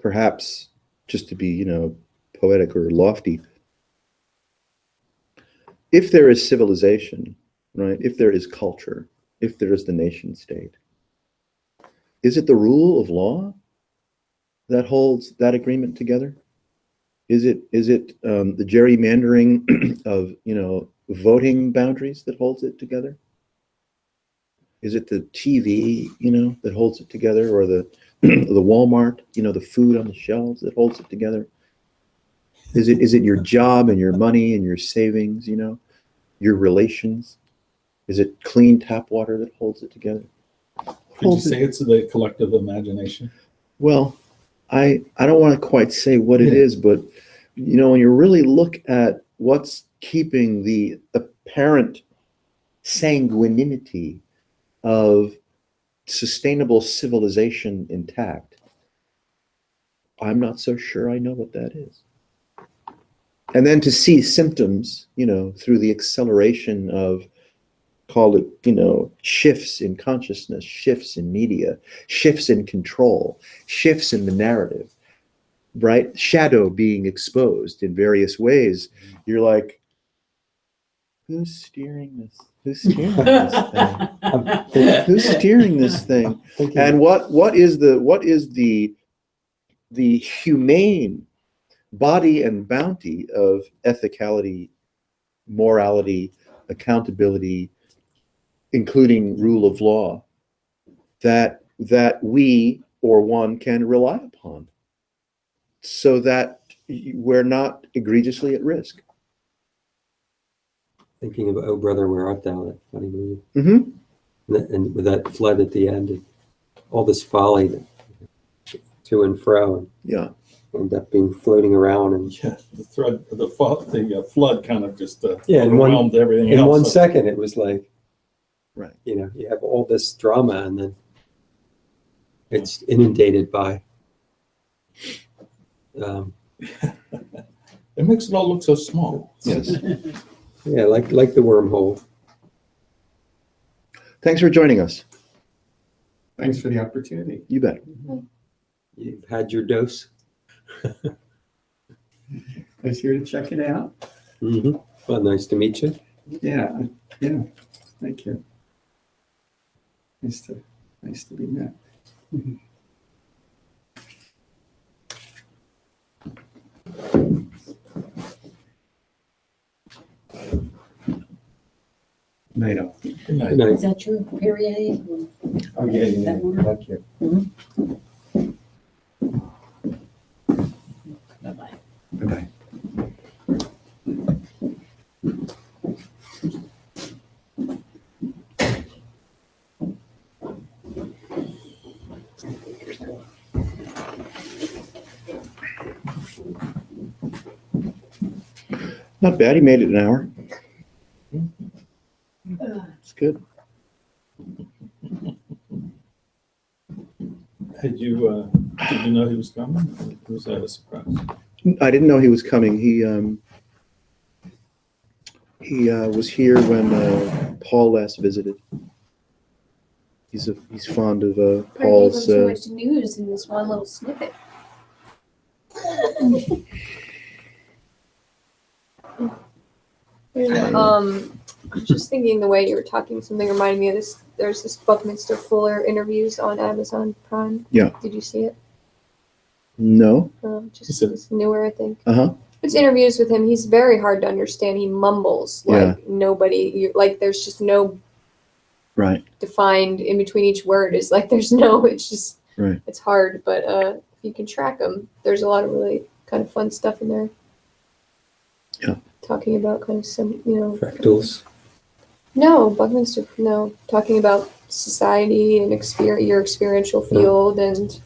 Perhaps just to be, poetic or lofty, if there is civilization, right? If there is culture, if there is the nation state, is it the rule of law that holds that agreement together? Is it the gerrymandering of, voting boundaries that holds it together? Is it the TV, that holds it together, or the the Walmart, the food on the shelves that holds it together? Is it your job and your money and your savings, your relations? Is it clean tap water that holds it together? Could you say it's the collective imagination? Well, I don't want to quite say what it Yeah. is, but when you really look at what's keeping the apparent sanguinity of sustainable civilization intact, I'm not so sure I know what that is. And then to see symptoms, through the acceleration of, call it, shifts in consciousness, shifts in media, shifts in control, shifts in the narrative, right? Shadow being exposed in various ways. You're like, who's steering this? Who's steering this thing? I'm thinking, Who's steering this thing? And what is the humane body and bounty of ethicality, morality, accountability, including rule of law, that we or one can rely upon, so that we're not egregiously at risk. thinking of Oh Brother, Where Art Thou, that funny movie. Mm-hmm. And with that flood at the end, and all this folly to and fro, and Yeah. end up being floating around, and Yeah, the flood kind of just Yeah, in one- overwhelmed everything in else. 1 second it was like, Right. you have all this drama, and then it's inundated by It makes it all look so small. Yes. yeah, like the wormhole. Thanks for joining us. Thanks for the opportunity. You bet. You've had your dose. I was here to check it out. Well, nice to meet you. Yeah, thank you. Nice to be met. Night all. Good night. Good night. Is that your Perrier? Oh, yeah. That one? Thank you. Bye-bye. Bye-bye. Not bad. He made it an hour. It's good. Did you know he was coming? Or was that a surprise? I didn't know he was coming. He was here when Paul last visited. He's fond of Paul's. Too much news in this one little snippet. I'm just thinking the way you were talking, something reminded me of this. There's this Buckminster Fuller interviews on Amazon Prime. Yeah. Did you see it? No. Just it's newer, I think. Uh-huh. It's interviews with him. He's very hard to understand. He mumbles like nobody. Like there's just no Right. defined in between each word. Is like there's no. It's just Right. it's hard. But if you can track him, there's a lot of really kind of fun stuff in there. Yeah. Talking about kind of some Fractals. No, Buckminster. No, talking about society and your experiential field and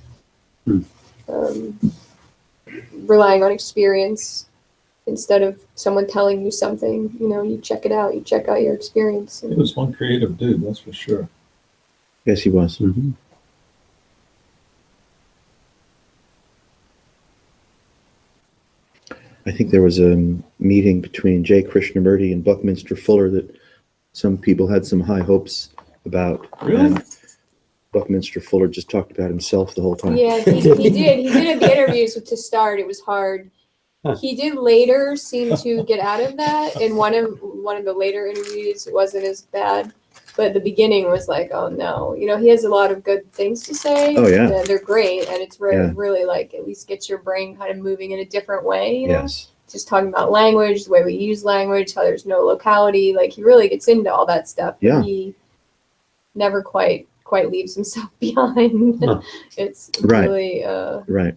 relying on experience instead of someone telling you something. You check it out. You check out your experience. He was one creative dude, that's for sure. Yes, he was. Mm-hmm. I think there was a meeting between J. Krishnamurti and Buckminster Fuller that some people had some high hopes about. Really? And Buckminster Fuller just talked about himself the whole time. Yeah, he did. He did the interviews to start. It was hard. He did later seem to get out of that. In one of the later interviews, it wasn't as bad. But the beginning was like, oh no. He has a lot of good things to say. Oh, yeah. And they're great. And it's really, Yeah. really like at least gets your brain kind of moving in a different way. Yes. Just talking about language, the way we use language, how there's no locality. Like he really gets into all that stuff. Yeah. And he never quite leaves himself behind. Huh. It's Right. really Right.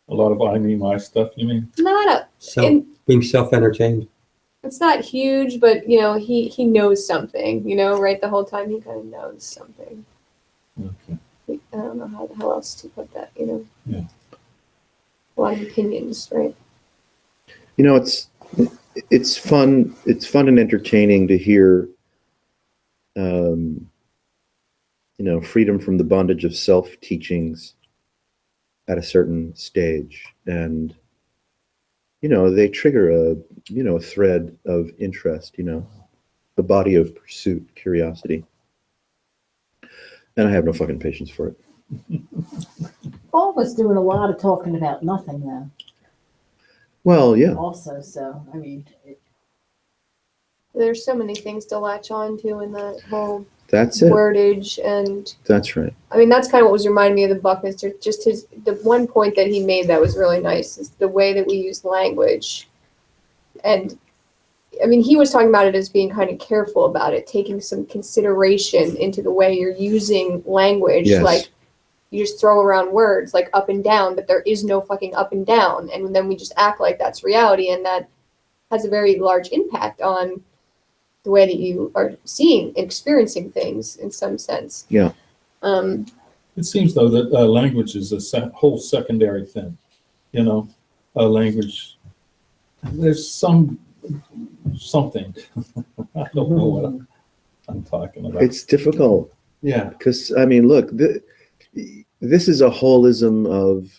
A lot of I, me, my stuff, you mean? not So being self-entertained. It's not huge, but he knows something, right? The whole time he kind of knows something. Okay. I don't know how the hell else to put that, Yeah. A lot of opinions, right? It's fun. It's fun and entertaining to hear, freedom from the bondage of self teachings at a certain stage. And, they trigger a thread of interest, the body of pursuit, curiosity. And I have no fucking patience for it. Paul was doing a lot of talking about nothing though, Well, yeah, also, so, I mean, There's so many things to latch on to in that whole that's it. wordage, and That's right. I mean that's kind of what was reminding me of the Buckminster. Just the one point that he made that was really nice is the way that we use language, and I mean he was talking about it as being kind of careful about it, taking some consideration into the way you're using language, Yes. like. You just throw around words like up and down, but there is no fucking up and down. And then we just act like that's reality. And that has a very large impact on the way that you are seeing and experiencing things in some sense. Yeah. It seems though that language is a whole secondary thing, language. There's something. I don't know what I'm talking about. It's difficult. Yeah. Because, I mean, look, this is a holism of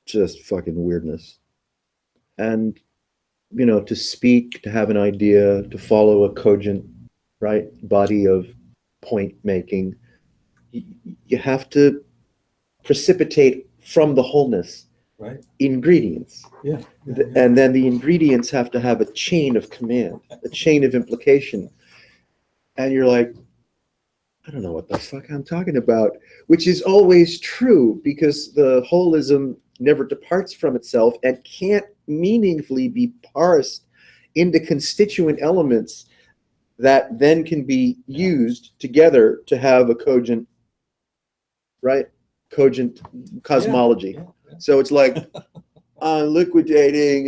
just fucking weirdness. And, to speak, to have an idea, to follow a cogent, right, body of point making, you have to precipitate from the wholeness Right. ingredients. Yeah. And then the ingredients have to have a chain of command, a chain of implication. And you're like, I don't know what the fuck I'm talking about, which is always true because the holism never departs from itself and can't meaningfully be parsed into constituent elements that then can be used together to have a cogent, right? Cogent cosmology. Yeah. So it's like, I'm liquidating.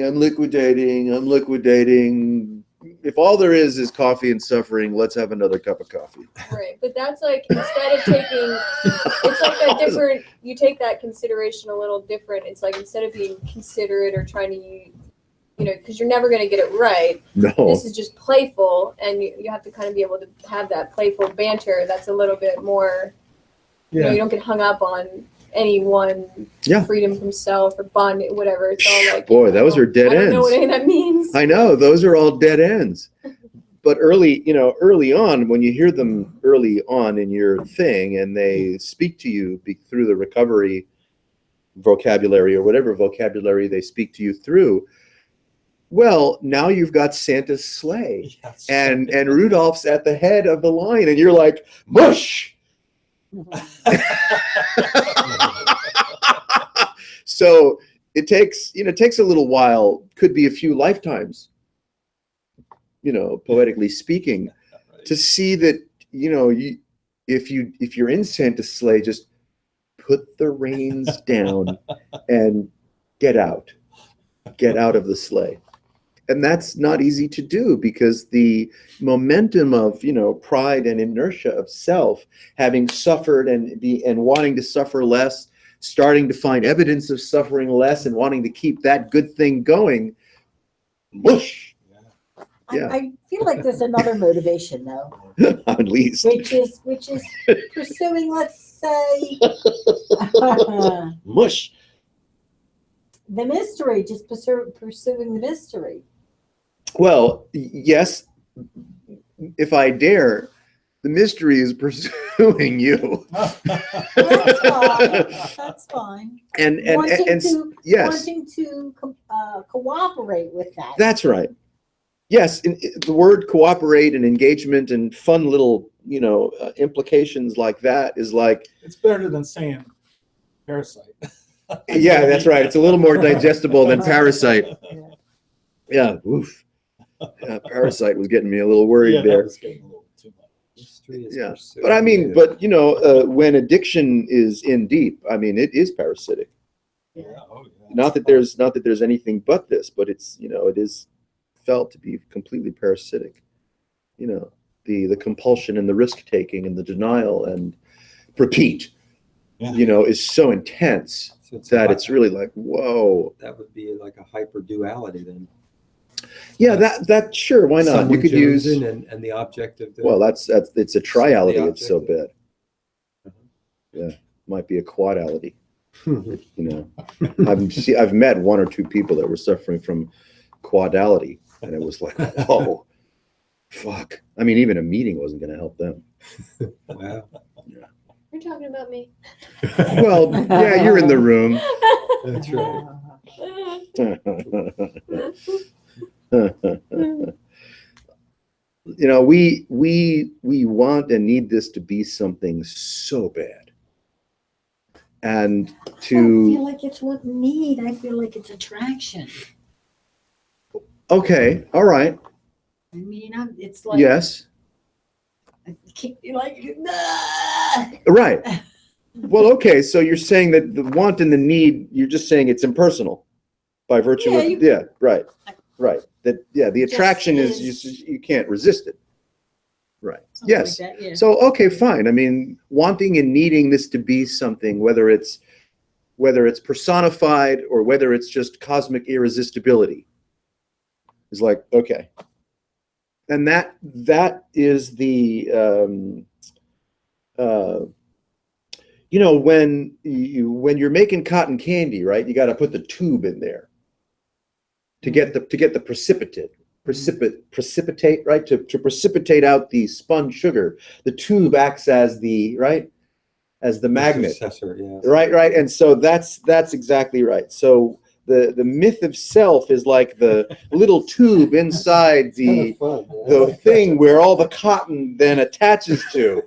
If all there is coffee and suffering, let's have another cup of coffee. Right. But that's like, instead of taking, it's like a different, you take that consideration a little different. It's like, instead of being considerate or trying to, because you're never going to get it right. No. This is just playful, and you have to kind of be able to have that playful banter that's a little bit more, you don't get hung up on any one freedom from self or bond, whatever. It's all like, boy, those are dead ends. I don't know what any of that means. I know, those are all dead ends. But early on, when you hear them early on in your thing and they speak to you through the recovery vocabulary or whatever vocabulary they speak to you through, well, now you've got Santa's sleigh and Rudolph's at the head of the line and you're like, mush! So it takes a little while, could be a few lifetimes, poetically speaking, to see that, if you're in Santa's sleigh, just put the reins down and get out of the sleigh. And that's not easy to do because the momentum of, pride and inertia of self, having suffered and wanting to suffer less, starting to find evidence of suffering less and wanting to keep that good thing going, mush. Yeah. I feel like there's another motivation though, At least. which is pursuing, let's say, Mush. the mystery, just pursuing the mystery. Well, yes, if I dare, the mystery is pursuing you. That's fine. And yes, Wanting to cooperate with that. that's right. Yes, the word cooperate and engagement and fun little, implications like that is like. It's better than saying parasite. Yeah, that's right. It's a little more digestible than parasite. Yeah, oof. Yeah, parasite was getting me a little worried there. That was getting a little too much. Yeah, but I mean, when addiction is in deep, I mean, it is parasitic. Oh, yeah. Not that there's anything but this, but it's, it is felt to be completely parasitic. The compulsion and the risk taking and the denial and repeat, Yeah. is so intense So it's that a- it's really like, whoa. That would be like a hyper duality then. Yeah, that sure, why not? You Someone could use, chosen and the object of the. well, it's a triality, The it's so object. bad. Yeah, might be a quadality. Mhm. I've met one or two people that were suffering from quadality, and it was like, whoa, fuck. I mean, even a meeting wasn't going to help them. Wow. You're talking about me. Well, yeah, you're in the room. That's right. We want and need this to be something so bad, and I don't to feel like it's what need. I feel like it's attraction. okay, all right, I mean, it's like yes, like right. Well, okay, so you're saying that the want and the need, you're just saying it's impersonal by virtue Yeah, of, right. That, the Just attraction is, is. you can't resist it. Right, something yes. like that, yeah. So, okay, fine. I mean, wanting and needing this to be something, whether it's personified or whether it's just cosmic irresistibility, is like, okay. And that is the, when you're making cotton candy, right, you got to put the tube in there to get the precipitate, right, to precipitate out the spun sugar. The tube acts as the magnet. Intercessor, yes. Right. And so that's exactly right. So the myth of self is like the little tube inside Kind of fun, yeah. the thing where all the cotton then attaches to.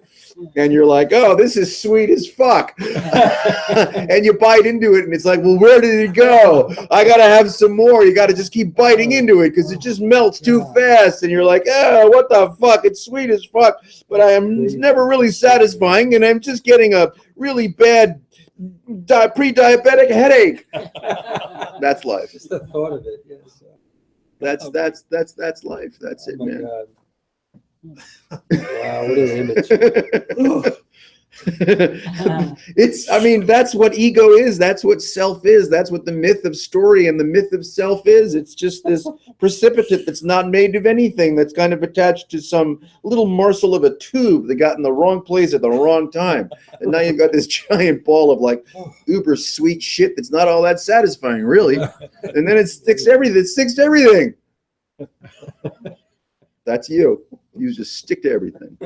And you're like, oh, this is sweet as fuck. And you bite into it and it's like, well, where did it go? I got to have some more. You got to just keep biting into it because it just melts too fast. And you're like, oh, what the fuck? It's sweet as fuck, but it's never really satisfying. And I'm just getting a really bad pre-diabetic headache. That's life. Just the thought of it, yes. That's life. That's Oh it, my man. God. Wow, what an image. That's what ego is. That's what self is. That's what the myth of story and the myth of self is. It's just this precipitate that's not made of anything, that's kind of attached to some little morsel of a tube that got in the wrong place at the wrong time. And now you've got this giant ball of like uber sweet shit that's not all that satisfying, really. And then it sticks to everything. That's you. You just stick to everything.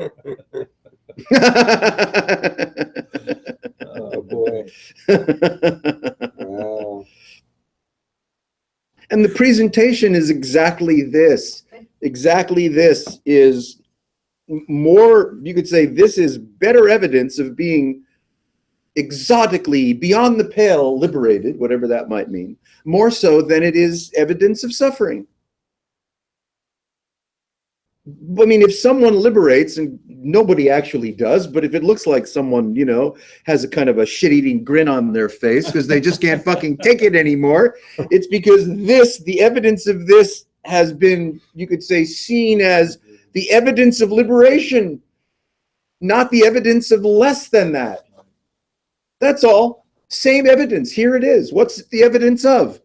Oh, boy. Wow. And the presentation is exactly this. Exactly this is more, you could say this is better evidence of being exotically, beyond the pale, liberated, whatever that might mean, more so than it is evidence of suffering. I mean, if someone liberates, and nobody actually does, but if it looks like someone, has a kind of a shit-eating grin on their face because they just can't fucking take it anymore, it's because the evidence of this has been, you could say, seen as the evidence of liberation, not the evidence of less than that. That's all. Same evidence. Here it is. What's the evidence of?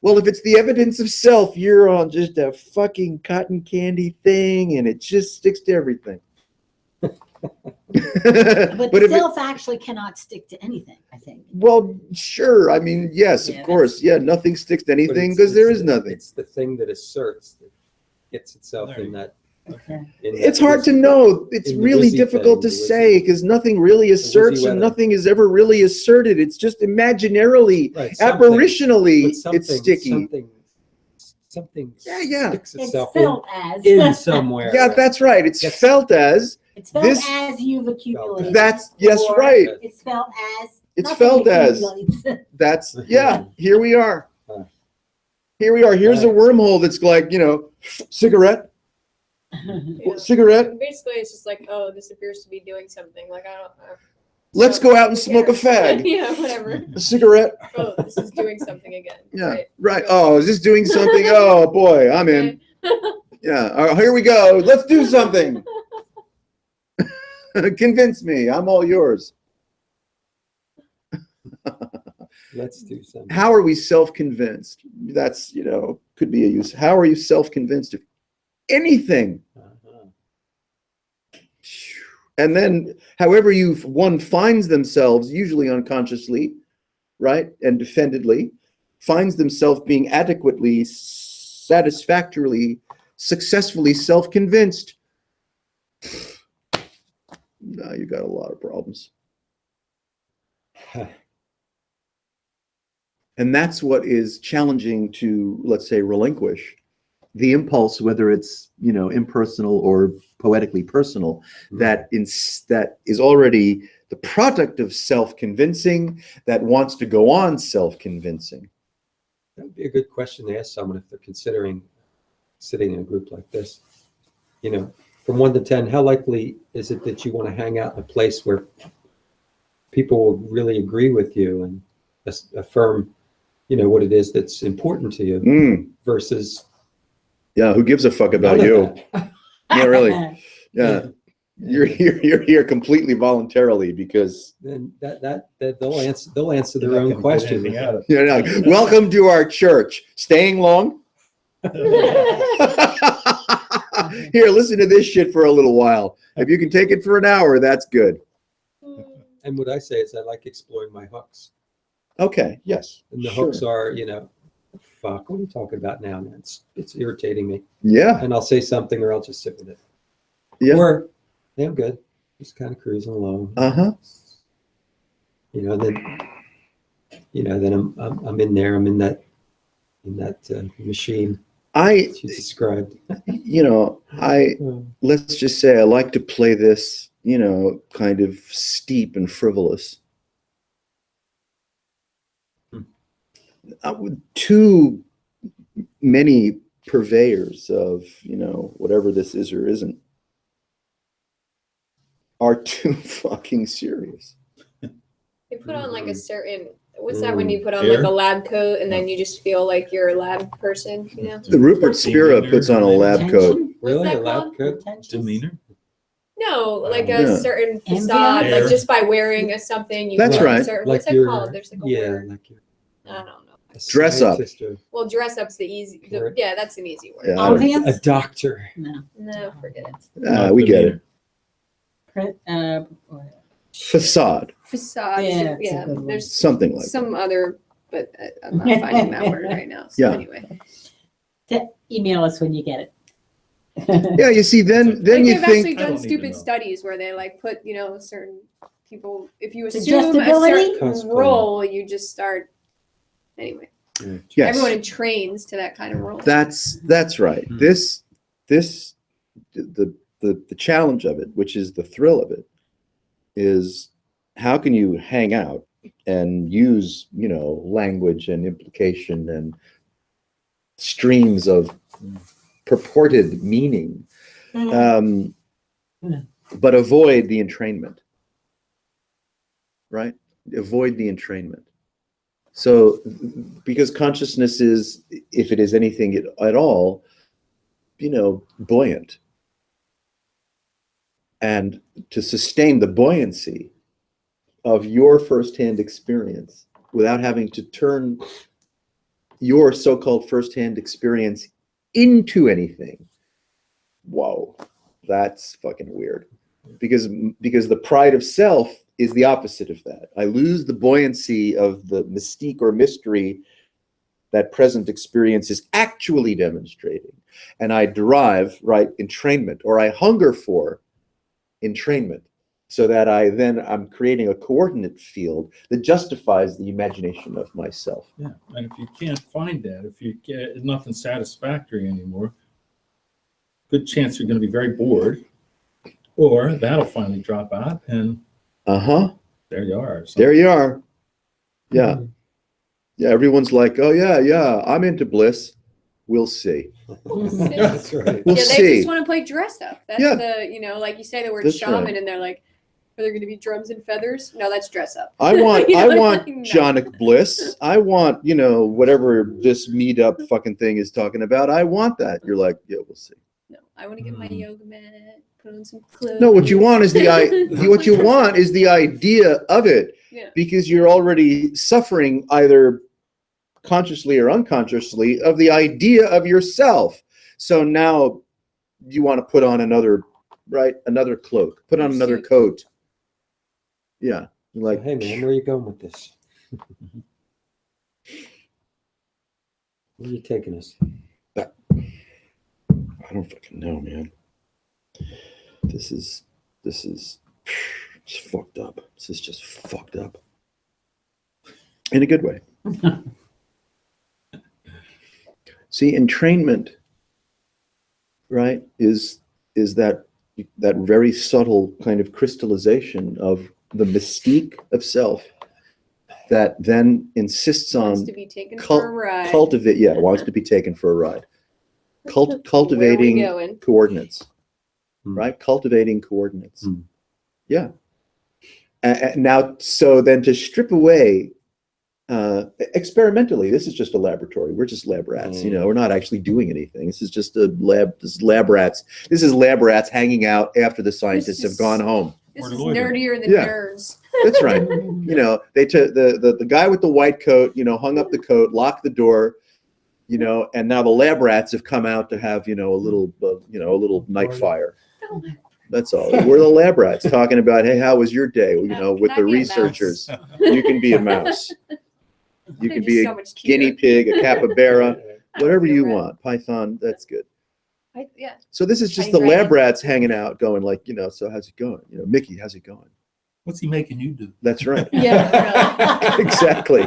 Well, if it's the evidence of self, you're on just a fucking cotton candy thing, and it just sticks to everything. But if self actually cannot stick to anything, I think. well, sure. I mean, yes, Yeah, of course. Yeah, nothing sticks to anything because there is nothing. It's the thing that asserts, that gets itself There in you that. Okay. in It's that hard to wizzy- know. It's in the really wizzy difficult to thing, the say wizzy- because nothing really asserts and weather. nothing is ever really asserted. It's just imaginarily, Right, something- apparitionally, but something- it's sticky. Something Yeah. sticks It's itself felt as. in somewhere. Yeah, that's right. It's Yes. felt as. It's felt this- as you've accumulated. Yes, or right. It's felt as. It's nothing felt as. accumulates. That's, yeah, here we are. Huh. Here we are. Here's a Right. wormhole that's like, cigarette, Yeah. cigarette. Basically, it's just like, oh, this appears to be doing something. Like, I don't know. Let's go out and smoke a fag, Yeah, whatever. a cigarette. Oh, this is doing something again. Yeah, Right. right. Oh, is this doing something? Oh, boy, I'm in. Yeah, here we go. Let's do something. Convince me. I'm all yours. Let's do something. How are we self-convinced? That's, could be a use. How are you self-convinced of anything? Uh-huh. And then however one finds themselves, usually unconsciously, right, and defendedly, finds themselves being adequately, satisfactorily, successfully self-convinced. Now you got a lot of problems. And that's what is challenging to, let's say, relinquish the impulse, whether it's, impersonal or poetically personal, that is already the product of self-convincing, that wants to go on self-convincing. That would be a good question to ask someone if they're considering sitting in a group like this. From 1 to 10, how likely is it that you want to hang out in a place where people will really agree with you and affirm, what it is that's important to you versus. Yeah, who gives a fuck about you? Yeah, really. Yeah. You're here completely voluntarily because Then that they'll answer their own question. welcome to our church. Staying long? Here, listen to this shit for a little while. If you can take it for an hour, that's good. And what I say is I like exploring my hooks. Okay, yes. And the sure. hooks are, fuck, what are you talking about now, man? It's irritating me. Yeah. And I'll say something or I'll just sit with it. Yeah. Or, yeah, I'm good. Just kind of cruising along. Uh-huh. Then I'm in there. I'm in that machine I, you described. let's just say I like to play this, kind of steep and frivolous. Too many purveyors of, whatever this is or isn't are too fucking serious. You put on like a certain, what's that when you put on Hair? like a lab coat and then you just feel like you're a lab person, The Rupert Spira puts on a lab coat. Really? that A lab called? coat? Demeanor? No, like a Yeah. certain Envy? facade, Hair? like just by wearing something. You That's look a right. certain- Like what's that you're- called? There's like a Yeah, word. like you're I don't know. a Dress up. scientist or Well, dress up's the easy. Or- Yeah, that's an easy word. Yeah, I don't- a Ambience? doctor. No, forget it. We get it. Facade, Facade. Yeah, Yeah, it's a good one. there's something like some other, but I'm not finding that word right now. So Yeah. anyway, Email us when you get it. that. Yeah, you see, then like you they've actually think, I done don't even stupid know. studies where they like put certain people. If you assume a Suggestibility? certain Cosplay. role, you just start. Anyway, yes, everyone trains to that kind of role. that's right. Hmm. The challenge of it, which is the thrill of it, is how can you hang out and use, language and implication and streams of purported meaning, but avoid the entrainment, right? Avoid the entrainment. So, because consciousness is, if it is anything at all, buoyant. And to sustain the buoyancy of your firsthand experience without having to turn your so-called firsthand experience into anything. Whoa, that's fucking weird. Because the pride of self is the opposite of that. I lose the buoyancy of the mystique or mystery that present experience is actually demonstrating. And I derive, entrainment, or I hunger for entrainment, so that I'm creating a coordinate field that justifies the imagination of myself. Yeah, and if you can't find that, if you get nothing satisfactory anymore, good chance you're going to be very bored, or that'll finally drop out, and there you are. So, There you are. Yeah. Yeah, everyone's like, oh yeah, I'm into bliss. We'll see. That's right. We'll yeah, they see. just want to play dress up. That's Yeah. like you say the word That's shaman, right. and they're like, Are there going to be drums and feathers? No, that's dress up. I want You know, I want no. Jonic Bliss. I want, whatever this meetup fucking thing is talking about. I want that. You're like, yeah, we'll see. No, I want to get my Hmm. yoga mat, put on some clothes. No, what you want is what you want is the idea of it, Yeah. because you're already suffering either consciously or unconsciously of the idea of yourself. So now you want to put on another cloak, put on another Suit. coat. Yeah. You're So, like, hey man, where are you going with this? Where are you taking us? I don't fucking know, man. This is it's fucked up. This is just fucked up. In a good way. See, entrainment, right, is that very subtle kind of crystallization of the mystique of self that then insists Wants on to be taken cul- for a ride. wants to be taken for a ride. Where are we Cultivating going? coordinates, Hmm. right? Cultivating coordinates. Hmm. Yeah. Now, so then to strip away experimentally, this is just a laboratory. We're just lab rats, we're not actually doing anything. This is just a lab. This is lab rats. This is lab rats hanging out after the scientists have is- gone home. This Or is loiter. nerdier than Yeah. nerds. That's right. They took the guy with the white coat, hung up the coat, locked the door, and now the lab rats have come out to have, a little night fire. That's all. We're the lab rats talking about, hey, how was your day? With Can the I be a mouse? researchers. You can be a mouse. You They're can just be so a much cuter. guinea pig, a capybara, whatever you Right. want. Python, that's good. Yeah. So this is just Tiny the lab dragon. rats hanging out, going like, so how's it going? Mickey, how's it going? What's he making you do? That's right. Yeah. Exactly.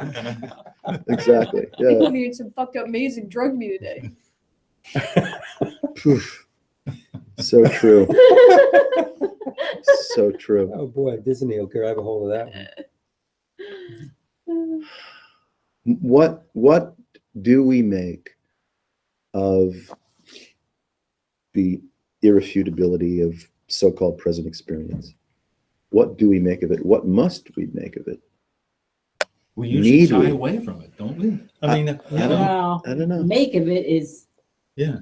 Exactly. People Yeah. need some fucked up maze and drugged me today. Poof. So true. So true. Oh boy, Disney will grab a hold of that one. What do we make of the irrefutability of so-called present experience? What do we make of it? What must we make of it? We usually Need shy we? away from it, don't we? I mean, I don't- Well, I don't know. make of it is Yeah.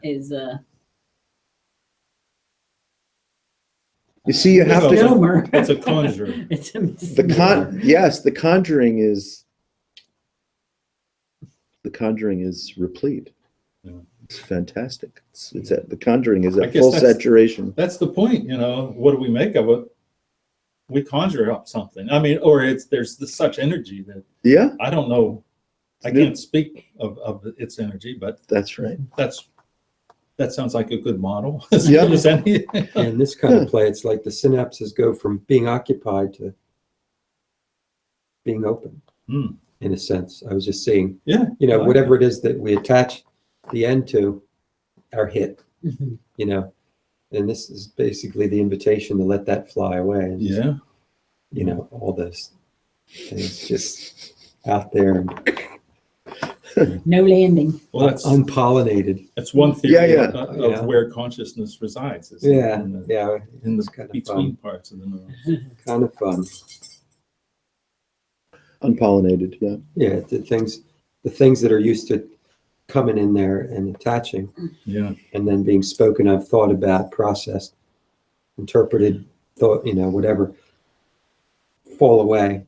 You see, you have Well, to. misnomer. it's a conjure. It's a The misnomer. yes, the Conjuring is replete. Yeah. It's fantastic. It's at The Conjuring is I at guess full that's- saturation. That's the point, what do we make of it? We conjure up something. I mean, or there's such energy that Yeah, I don't know. I It's new. can't speak of its energy, but that's right. that sounds like a good model. Yeah. As good as any. In this kind of play, it's like the synapses go from being occupied to being open, Hmm. in a sense. I was just saying, Yeah. I like whatever it is that we attach the end to, our hit, Mhm. and this is basically the invitation to let that fly away. And just, Yeah. all those things just out there and No landing. Well, that's unpollinated. one theory Yeah, yeah. of Yeah. where consciousness resides. Is Yeah, in the, yeah, in the it's kind of between fun. parts of the neuron. Kind of fun. Unpollinated. Yeah. Yeah, the things that are used to coming in there and attaching, Yeah. and then being spoken of, thought about, processed, interpreted, thought, whatever, fall away.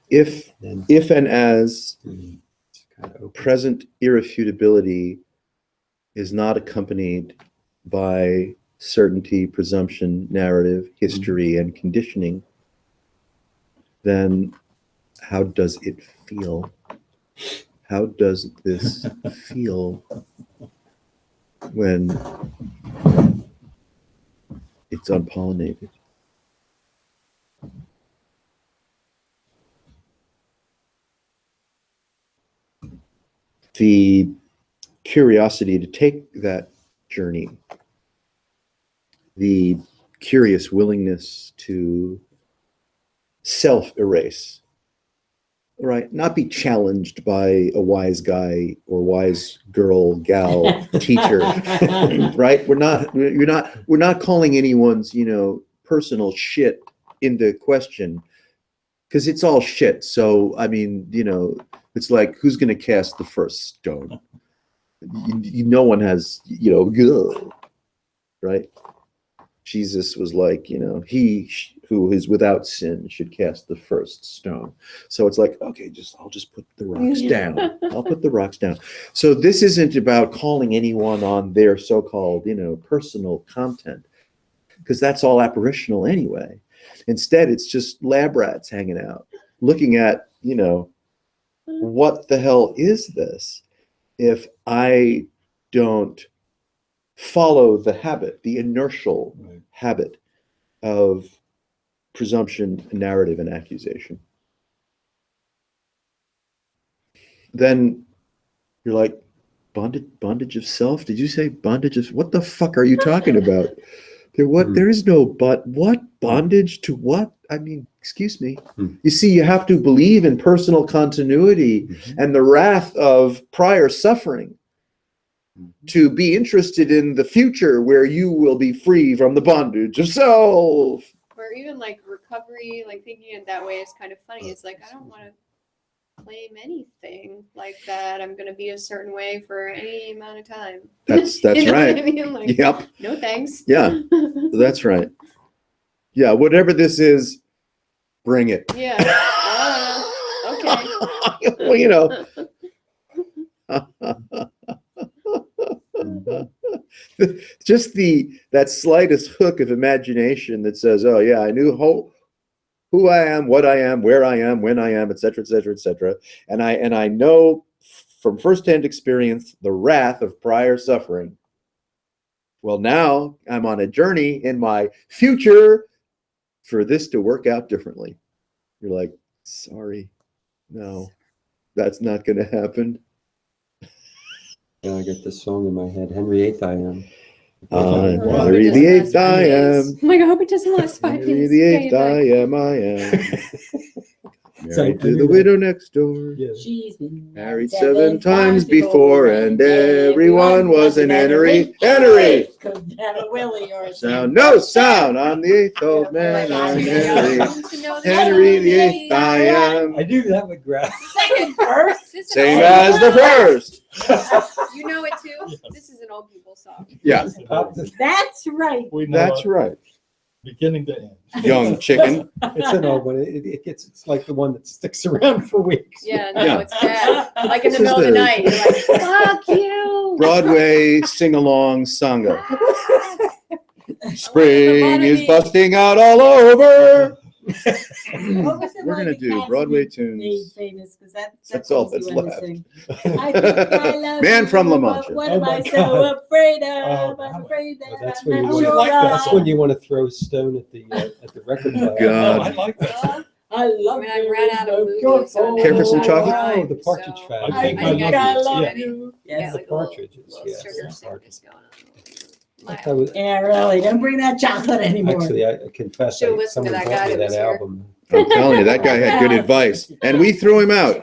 If And and as then it's kind of open. present irrefutability is not accompanied by certainty, presumption, narrative, history, and conditioning, then how does it feel? How does this feel when it's unpollinated? The curiosity to take that journey, the curious willingness to self-erase, right? Not be challenged by a wise guy or wise girl, gal, teacher, right? We're not calling anyone's, personal shit into question because it's all shit. So, I mean, it's like, who's going to cast the first stone? No one has, right? Jesus was like, he who is without sin should cast the first stone. So it's like, okay, I'll just put the rocks down. I'll put the rocks down. So this isn't about calling anyone on their so-called, personal content, because that's all apparitional anyway. Instead, it's just lab rats hanging out, looking at, what the hell is this? If I don't follow the habit, the inertial habit of presumption, narrative, and accusation, then you're like, bondage of self? Did you say bondage of, what the fuck are you talking about? There is no what bondage to what? I mean, excuse me. You see, you have to believe in personal continuity and the wrath of prior suffering to be interested in the future where you will be free from the bondage of self. Or even like recovery, like thinking it that way is kind of funny. It's like, I don't want to claim anything like that. I'm going to be a certain way for any amount of time. That's You know right. what I mean? Like, Yep. no thanks. Yeah, that's right. Yeah, whatever this is, bring it. Yeah. Okay. Well, just that slightest hook of imagination that says, oh yeah, I knew who I am, what I am, where I am, when I am, et cetera, et cetera, et cetera. And I know from firsthand experience the wrath of prior suffering. Well, now I'm on a journey in my future for this to work out differently. You're like, sorry, no, that's not going to happen. Yeah, I get this song in my head. Henry VIII I am. Henry VIII I am. I'm like, I hope it doesn't last 5 Henry minutes. VIII Okay, I am. Married to Henry the widow next door. Yeah. She's been Married 7 times before, and everyone was an Henry. Henry! Couldn't have a Willie or a Sound, no sound. I'm the 8th old man. I'm Henry. Henry VIII I am. I knew that would grab. Second verse. Same as the first. You know it too. This is an old people song. Yeah, That's right. We know that's it, right. beginning to end. Young chicken. It's an old one. It's like the one that sticks around for weeks. Yeah, no, Yeah. it's bad. Like in the This is middle of the the- night, you're like, fuck you. Broadway sing-along sanga. Spring is busting out all over. What was the We're one gonna that do Cassidy Broadway made tunes. famous? 'Cause That's all easy that's one to left. sing. I think I love Man you, from La but Mancha. What Oh am my I so God. afraid Oh, of? I'm afraid that That's I'm when you not want sure like that of. That's when you want to throw a stone at the record player. God. Oh, I like that. Well, I love I mean, I you, ran out of but movies you're on so Care for some chocolate? Oh, the Partridge so Family. I think I think love I you. love Yeah. you. Yeah, Yes. the like a little- Partridges, little yes, sugar the sickness going on. That was, Yeah, really. Don't bring that chocolate anymore. actually, I confess, Should've listened to someone that brought guy me that was that here. album. I'm telling you, that guy had good advice. And we threw him out.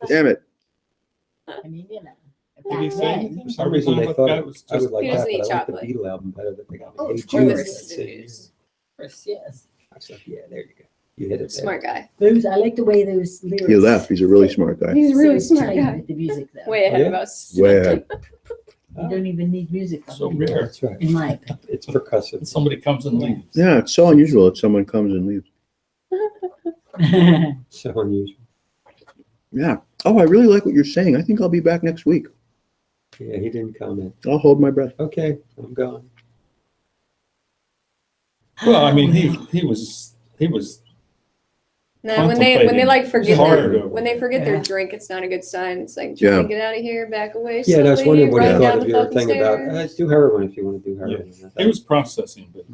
Damn it. I mean, you know. Did he say back then- anything? For some reason, they That thought guy was I would just- like He that, doesn't eat but I like the chocolate. Beatle album better that they got. Oh, Hey of Jude, course. that's it. Yes, yes. I was like, yeah, there you go. You hit it there. Smart guy. Those, I like the way those lyrics. He left. He's a really smart guy. He's a really sit smart tight guy. With the music, though. Way ahead Yeah? of us. Way ahead. You don't even need music from So him, rare. That's right. in my opinion. It's percussive. Somebody comes and leaves. Yeah, it's so unusual that someone comes and leaves. So unusual. Yeah. Oh, I really like what you're saying. I think I'll be back next week. Yeah, he didn't comment. I'll hold my breath. Okay, I'm gone. Well, I mean, he was No, when they like forget hard their, over when they it. forget Yeah. their drink, it's not a good sign. It's like, Yeah. get out of here, back away. Yeah, and I was slowly, wondering what he run thought down of the your fucking thing about stairs. do heroin if you want to do heroin. He was processing, but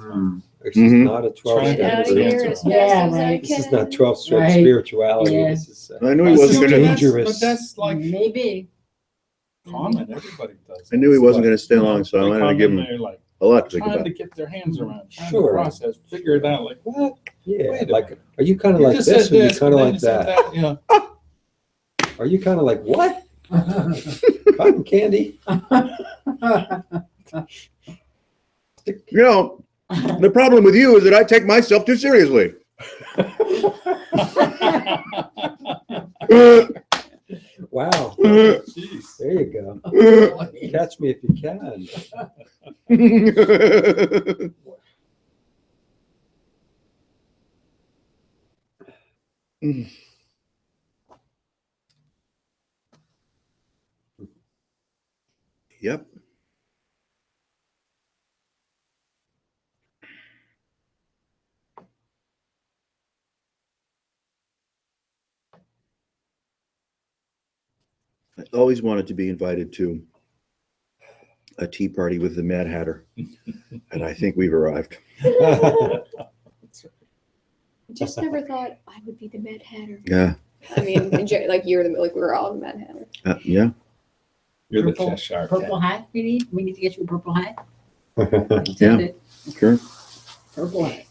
This is Mhm. not a 12 Trying Get to out of That's here the as fast answer. Yeah, as I right. This can. is not 12 step Right. spirituality. Yeah. This is I knew he wasn't But going to. dangerous. But that's like Maybe. common. Everybody does. I knew he wasn't going to stay You know, long, so I they wanted to come give in him there like a lot to think trying about. to get their hands around, trying Sure. to process, figure it out. Like what? Yeah, Wait a like, minute. are you kind of You like just this said or are you this, kind of but then like you said that? You know, Are you kind of like, what? Cotton candy? You know, the problem with you is that I take myself too seriously. Wow, Jeez. there you go. Catch me if you can. Yep. I always wanted to be invited to a tea party with the Mad Hatter, and I think we've arrived. Just never thought I would be the Mad Hatter. Yeah, I mean, like you're the like we're all the Mad Hatter. yeah. You're the Purple- Cheshire Purple Cat. hat we need? We need to get you a purple hat? Yeah. Send it. Sure. Purple hat.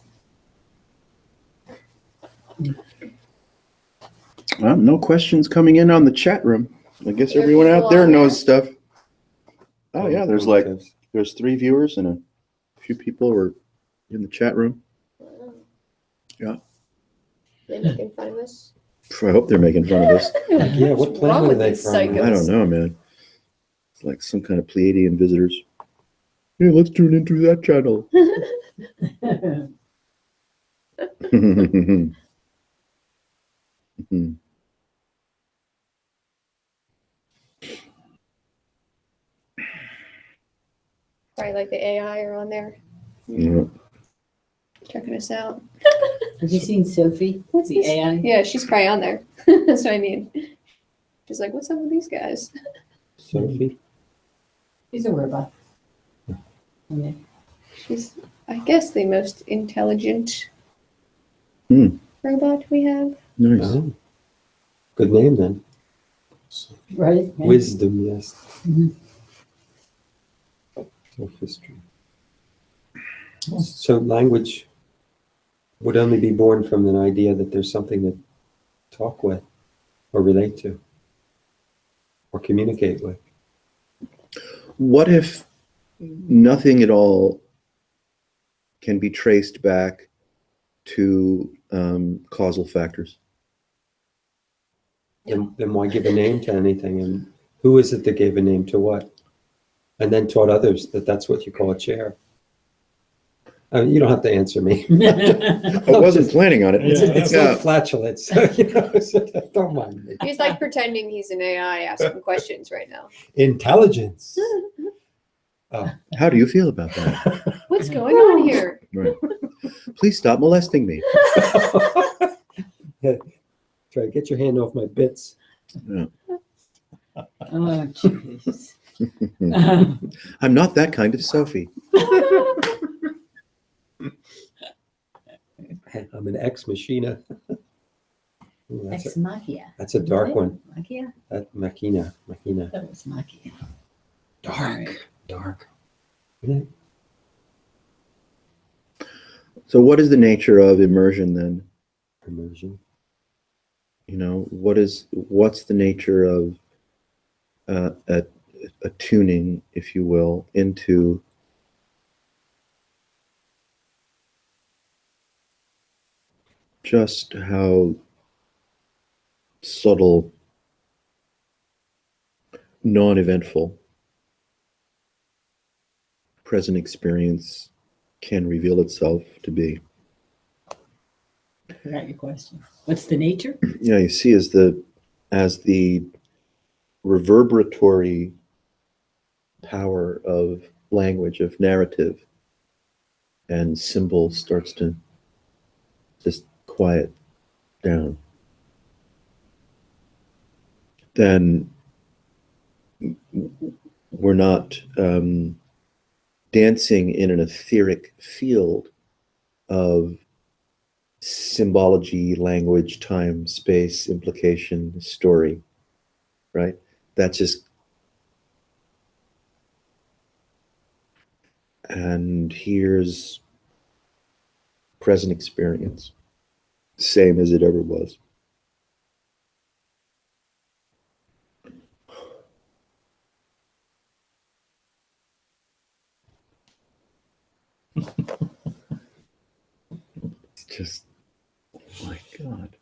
No questions coming in on the chat room. I guess There are everyone people out there on there? knows stuff. Oh yeah, there's 3 viewers and a few people were in the chat room. Yeah. They making fun of us. I hope they're making fun of us. Yeah, what What's wrong planet are with they these from? psychos? I don't know, man. It's like some kind of Pleiadian visitors. Hey, let's tune into that channel. Probably like the AI are on there Yeah. checking us out. Have you seen Sophie? What's The this? AI? Yeah, she's probably on there. That's what I mean. She's like, what's up with these guys? Sophie? She's a robot. Yeah. She's, I guess, the most intelligent Hmm. robot we have. Nice. Oh. Good name then. Right? Yeah. Wisdom, yes. Mhm. Sophistry. So language would only be born from an idea that there's something to talk with or relate to or communicate with. What if nothing at all can be traced back to causal factors? Then why give a name to anything? And who is it that gave a name to what? And then taught others that that's what you call a chair. I mean, you don't have to answer me. I wasn't planning on it. It's Yeah. like flatulence. You know, so don't mind me. He's like pretending he's an AI asking questions right now. Intelligence. How do you feel about that? What's going on here? Right. Please stop molesting me. Try to get your hand off my bits. Yeah. Oh, jeez. I'm not that kind of Sophie. I'm an ex machina. Ooh, Ex Machina. that's a dark one. Machina? That machina. That was Machina. Dark. Isn't it? So what is the nature of immersion then? Immersion. You know, what's the nature of a tuning, if you will, into just how subtle, non-eventful present experience can reveal itself to be. I forgot your question. What's the nature? Yeah, you see, as the reverberatory power of language, of narrative and symbol starts to just quiet down, then we're not dancing in an etheric field of symbology, language, time, space, implication, story, right? That's just, and here's present experience, same as it ever was. It's just God.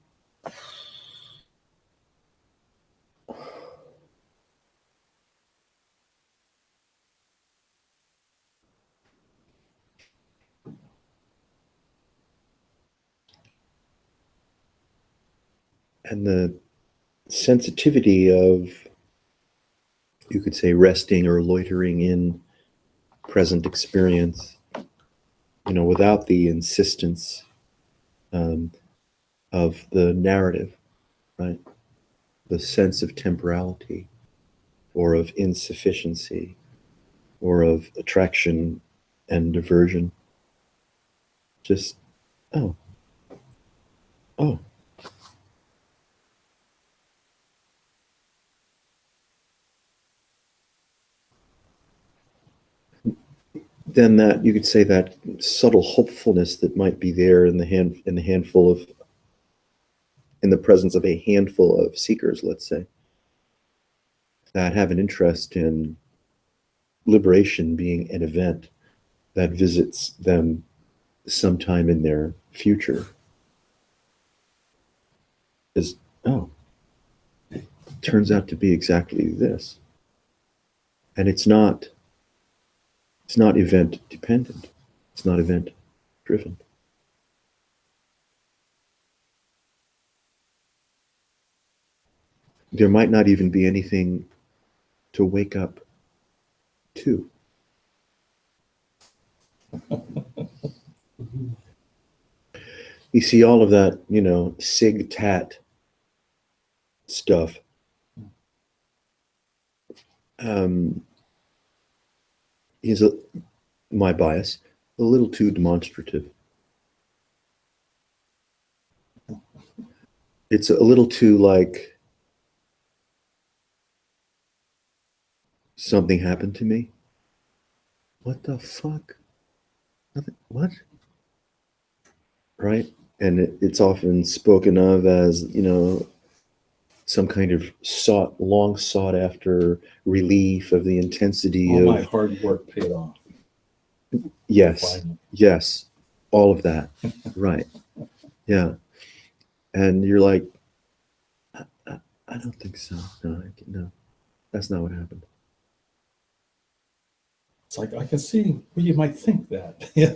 And the sensitivity of, you could say, resting or loitering in present experience, you know, without the insistence of the narrative, right? The sense of temporality or of insufficiency or of attraction and diversion. Just, oh, oh. Then that, you could say, that subtle hopefulness that might be there in the presence of a handful of seekers, let's say, that have an interest in liberation being an event that visits them sometime in their future, is, oh, it turns out to be exactly this. And it's not event dependent. It's not event driven. There might not even be anything to wake up to. You see all of that, you know, sig tat stuff. Is my bias, a little too demonstrative. It's a little too like, something happened to me. What the fuck? Nothing, what? Right? And it's often spoken of as, you know, some kind of long sought after relief of the intensity All my of, hard work paid off. yes, Finally. yes, all of that. Right. Yeah. And you're like, I don't think so. No, that's not what happened. It's like, I can see where you might think that. Yeah.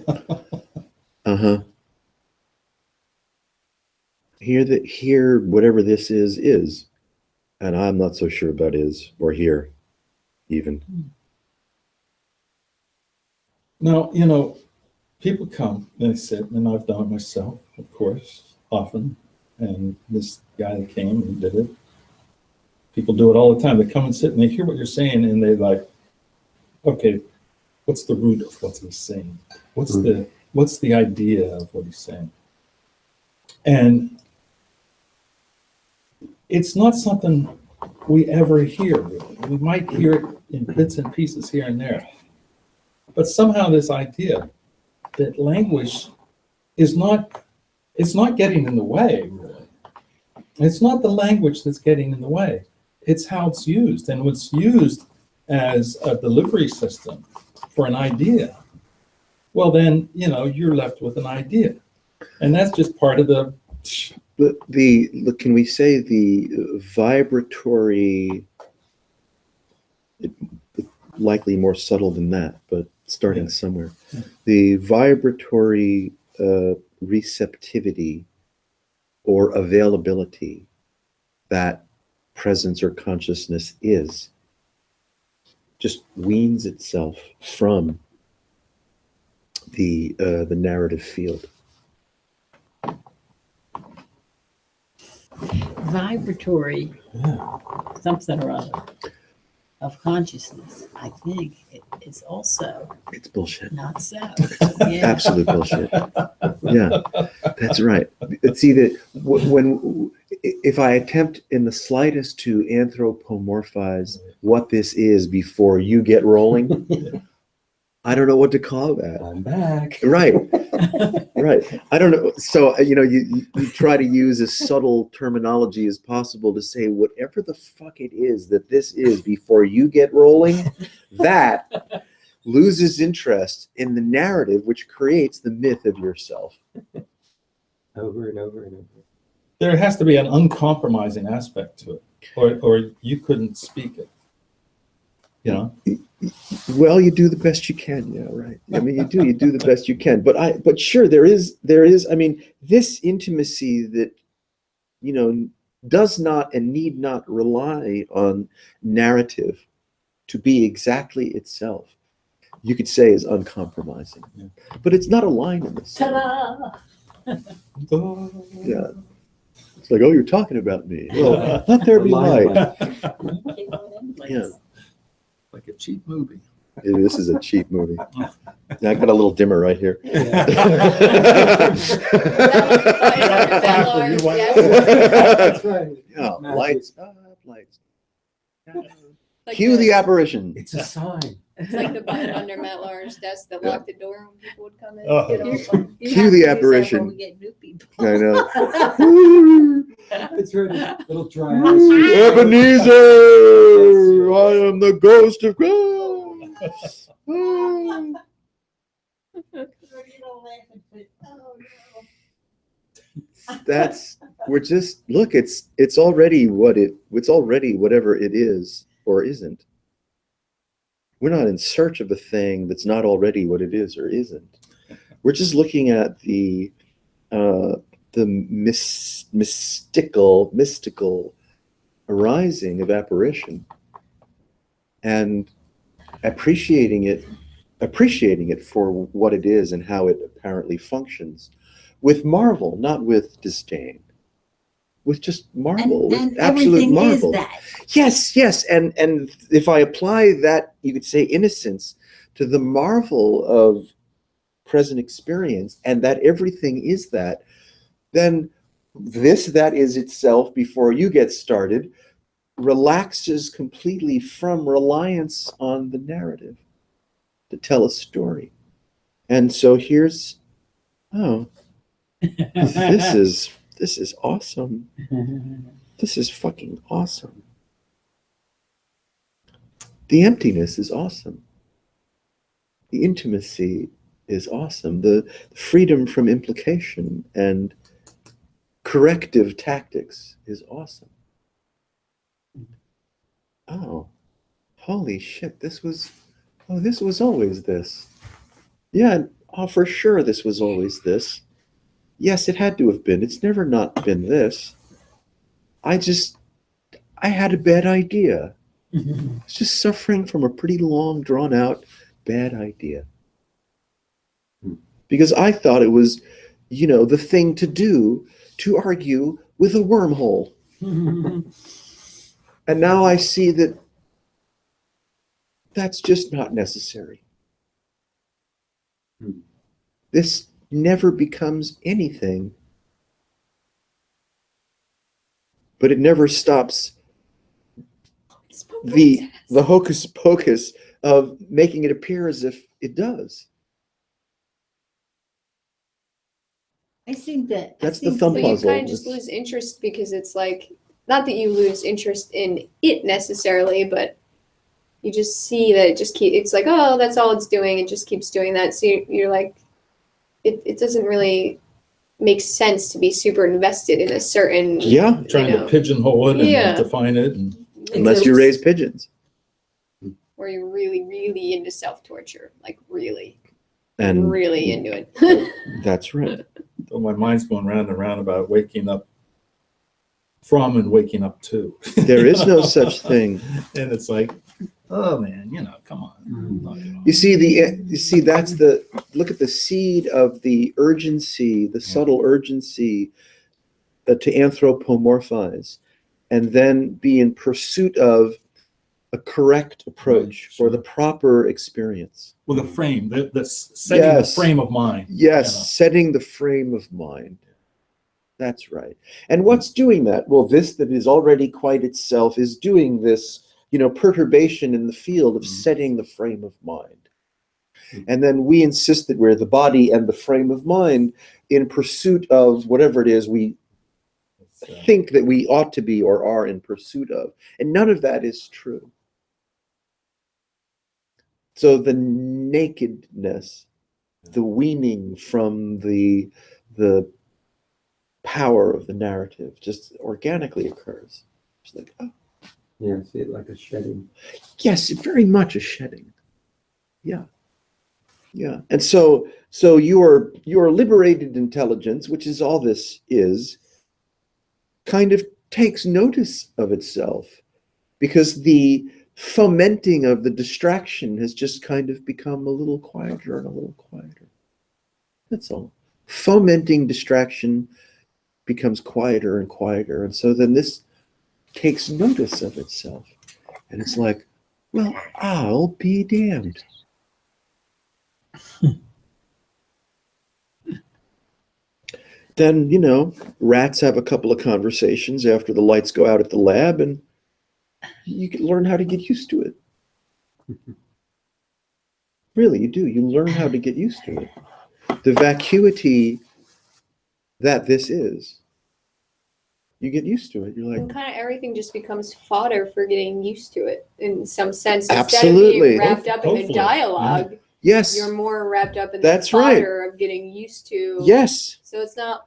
Uh-huh. Here, whatever this is, and I'm not so sure about is or here, even. Now, you know, people come and they sit, and I've done it myself, of course, often. And this guy that came and did it, people do it all the time. They come and sit and they hear what you're saying, and they're like, okay, what's the root of what he's saying? What's the idea of what he's saying? And it's not something we ever hear, really. We might hear it in bits and pieces here and there. But somehow this idea that language is not, it's not getting in the way, really. It's not the language that's getting in the way. It's how it's used. And what's used as a delivery system for an idea, well then, you know, you're left with an idea. And that's just part of the... Can we say the vibratory, likely more subtle than that, but starting somewhere, the vibratory receptivity or availability that presence or consciousness is, just weans itself from the narrative field. Vibratory something or other of consciousness, I think it's also It's bullshit. not so. Yeah. Absolute bullshit. Yeah, that's right. See that if I attempt in the slightest to anthropomorphize what this is before you get rolling, I don't know what to call that. I'm back. Right. Right. I don't know. So, you know, you try to use as subtle terminology as possible to say whatever the fuck it is that this is before you get rolling, that loses interest in the narrative, which creates the myth of yourself. Over and over and over. There has to be an uncompromising aspect to it, or you couldn't speak it. You know? Well, you do the best you can. Yeah, right. I mean, you do the best you can. But sure, there is, I mean, this intimacy that, you know, does not and need not rely on narrative to be exactly itself, you could say is uncompromising. Yeah. But it's not a line in this. Ta-da! Yeah. It's like, oh, you're talking about me. Well, let there be Line light. by- Yeah. Like a cheap movie. Yeah, this is a cheap movie. Yeah, I got a little dimmer right here. That's right. Yeah, Magic. lights up, lights. Like Cue the apparition. It's a sign. It's like the button under Matt Lauer's desk that Yeah. locked the door when people would come in. Oh. You know? You Cue have the to use that apparition. when we get new people. I know. It's right, little dry ice. Ebenezer, I am the ghost of God. That's, we're just, look, it's already it's already whatever it is or isn't. We're not in search of a thing that's not already what it is or isn't. We're just looking at the mystical arising of apparition and appreciating it for what it is and how it apparently functions, with marvel, not with disdain, with just marvel, with And absolute everything marvel. is that. Yes, and if I apply that, you could say, innocence to the marvel of present experience, and that everything is that, then that is itself, before you get started, relaxes completely from reliance on the narrative to tell a story. And so here's, oh, this is awesome. This is fucking awesome. The emptiness is awesome. The intimacy is awesome. The freedom from implication and corrective tactics is awesome. Oh, holy shit, this was always this. Yeah, oh, for sure this was always this. Yes, it had to have been. It's never not been this. I had a bad idea. I was just suffering from a pretty long, drawn out, bad idea. Because I thought it was, the thing to do to argue with a wormhole. And now I see that that's just not necessary. This never becomes anything, but it never stops the hocus pocus of making it appear as if it does. I think that. That's the thumb But you puzzle. kind of just lose interest because it's like, not that you lose interest in it necessarily, but you just see that it's like, oh, that's all it's doing. It just keeps doing that. So you're like, it doesn't really make sense to be super invested in a certain, Yeah, Trying to pigeonhole it and Yeah. define it. And unless you raise pigeons. where you're really, really into self-torture, like really, And really into it. that's right. so my mind's going round and round about waking up from and waking up to. There is no such thing. And it's like, oh man, come on. Knock it off. You see, look at the seed of the urgency, the subtle urgency to anthropomorphize, and then be in pursuit of a correct approach for the proper experience. With a frame, that's setting Yes. the frame of mind. Yes, setting the frame of mind. That's right. And what's doing that? Well, this that is already quite itself is doing this, perturbation in the field of setting the frame of mind. And then we insist that we're the body and the frame of mind in pursuit of whatever it is we think that we ought to be or are in pursuit of. And none of that is true. So the nakedness, the weaning from the power of the narrative just organically occurs. It's like, oh, Yeah, see it like a shedding. yes, very much a shedding. Yeah. Yeah. And so your liberated intelligence, which is all this is, kind of takes notice of itself because the fomenting of the distraction has just kind of become a little quieter and a little quieter. That's all. Fomenting distraction becomes quieter and quieter. And so then this takes notice of itself. And it's like, well, I'll be damned. Then, rats have a couple of conversations after the lights go out at the lab, and you can learn how to get used to it. Really, you do. You learn how to get used to it. The vacuity that this is, you get used to it. You're And like, kind of everything just becomes fodder for getting used to it in some sense. Absolutely. Instead of being wrapped up in the Hopefully. dialogue, yes, you're more wrapped up in That's the right. fodder of getting used to. yes, So it's not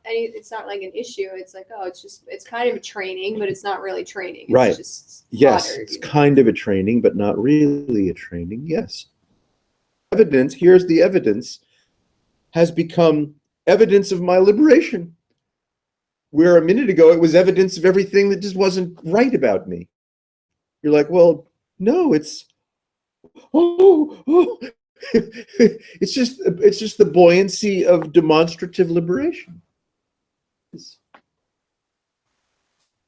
like an issue. It's like, oh, it's kind of a training, but it's not really training. It's Right. just yes. fodder. It's kind of a training, but not really a training. Yes. Evidence, here's the evidence, has become evidence of my liberation. Where a minute ago it was evidence of everything that just wasn't right about me. You're like, well, no, it's it's just the buoyancy of demonstrative liberation.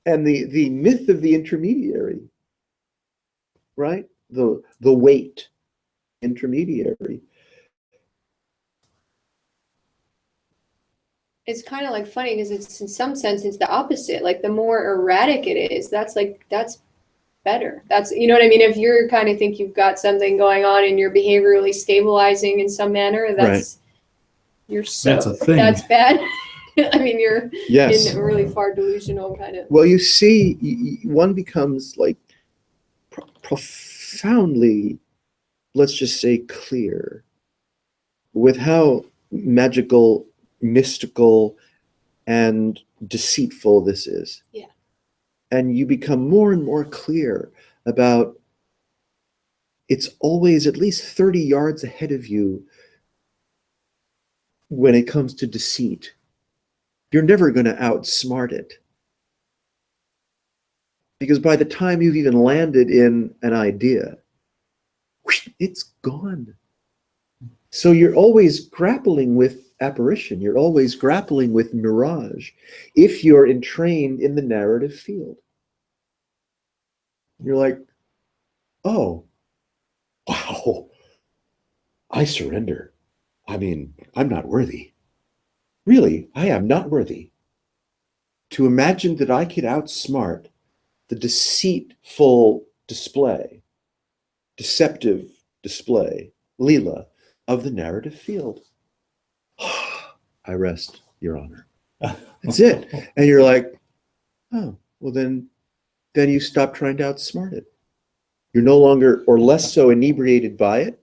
And the myth of the intermediary, right? The weight intermediary. It's kind of like funny because it's in some sense it's the opposite. Like the more erratic it is, that's better. That's, you know what I mean? If you're kind of think you've got something going on and you're behaviorally stabilizing in some manner, that's That's a thing. That's bad. I mean, you're Yes. in a really far delusional kind of. Well, you see, one becomes like profoundly, let's just say, clear with how magical, mystical, and deceitful this is. Yeah. And you become more and more clear about it's always at least 30 yards ahead of you when it comes to deceit. You're never going to outsmart it. Because by the time you've even landed in an idea, it's gone. So you're always grappling with apparition. You're always grappling with mirage if you're entrained in the narrative field. You're like, oh, wow, I surrender. I mean, I'm not worthy. Really, I am not worthy. To imagine that I could outsmart the deceitful display, deceptive display, Leela, of the narrative field. I rest, Your Honor. That's it. And you're like, oh, well then you stop trying to outsmart it. You're no longer, or less so, inebriated by it,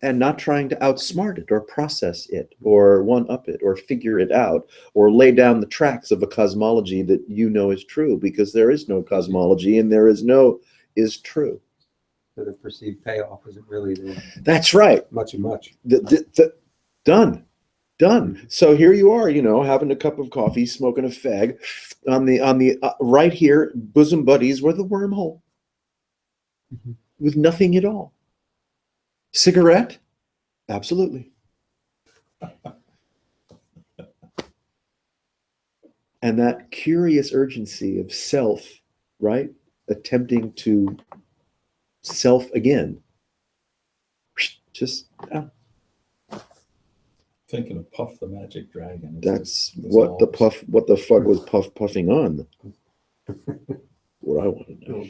and not trying to outsmart it or process it or one-up it or figure it out or lay down the tracks of a cosmology that you know is true, because there is no cosmology and there is no is true. So the perceived payoff isn't really That's right. much. Done. So here you are, having a cup of coffee, smoking a fag on the right here, bosom buddies were the wormhole with nothing at all. Cigarette? Absolutely. And that curious urgency of self, right? Attempting to self again. Just, Thinking of Puff the Magic Dragon. that's what the fuck was Puff puffing on? What I want to know.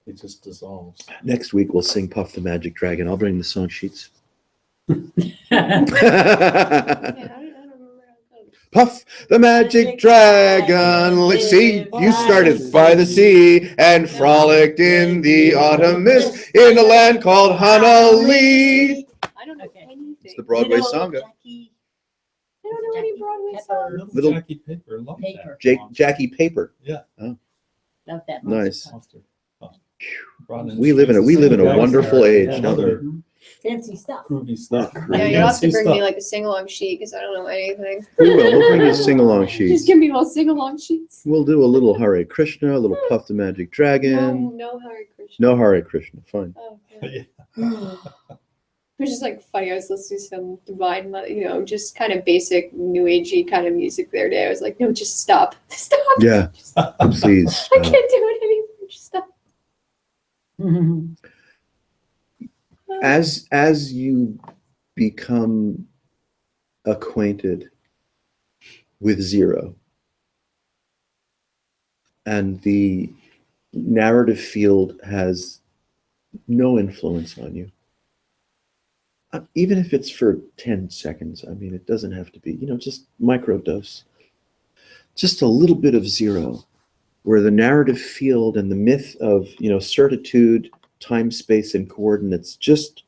It just dissolves. Next week we'll sing Puff the Magic Dragon. I'll bring the song sheets. Yeah, I don't remember how it goes. Puff the Magic Dragon, let's see, you started by the sea and frolicked in the autumn mist in a land called Hanali. I don't know Okay. anything. It's the Broadway song. don't know any Broadway Pepper. songs. Little- Jackie Paper, love Paper. that. Jackie Paper. Love that. Nice. Monster. Brought in We live in a strings. wonderful age, don't we? Another Fancy stuff. groovy stuff. Yeah, you'll have to Fancy bring me stuff. like a sing along sheet because I don't know anything. We will. We'll bring you sing-along sheets. Just give me little sing along sheets. We'll do a little Hare Krishna, a little Puff the Magic No, Dragon. no Hare Krishna. No Hare Krishna, fine. Oh, okay. It was just like funny. I was listening to some divine, just kind of basic new agey kind of music the other day. I was like, no, just stop. Stop. Yeah, please. I can't do it anymore. Just stop. As you become acquainted with zero and the narrative field has no influence on you, even if it's for 10 seconds, I mean, it doesn't have to be, just microdose, just a little bit of zero, where the narrative field and the myth of, certitude, time, space, and coordinates just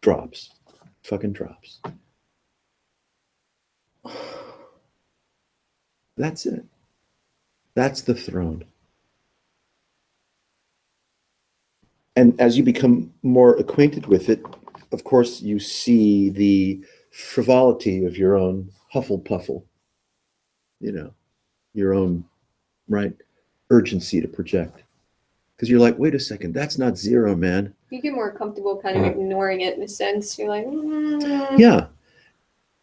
drops, fucking drops. That's it. That's the throne. And as you become more acquainted with it, of course, you see the frivolity of your own huffle-puffle, your own, right, urgency to project. Because you're like, wait a second, that's not zero, man. You get more comfortable kind of ignoring it in a sense. You're like, Yeah.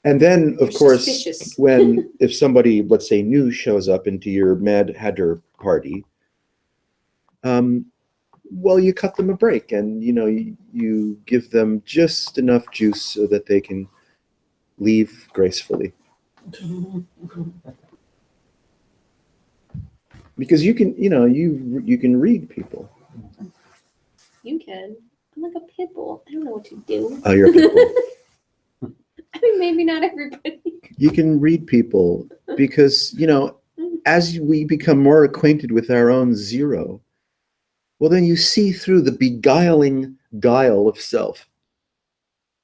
And then, of You're course, suspicious. if somebody, let's say, new shows up into your Mad Hatter party, well, you cut them a break and, you give them just enough juice so that they can leave gracefully. Because you can, you can read people. you can. I'm like a pit bull. I don't know what to do. Oh, you're a pit bull. I mean, maybe not everybody. You can read people because, as we become more acquainted with our own zero, well, then you see through the beguiling guile of self.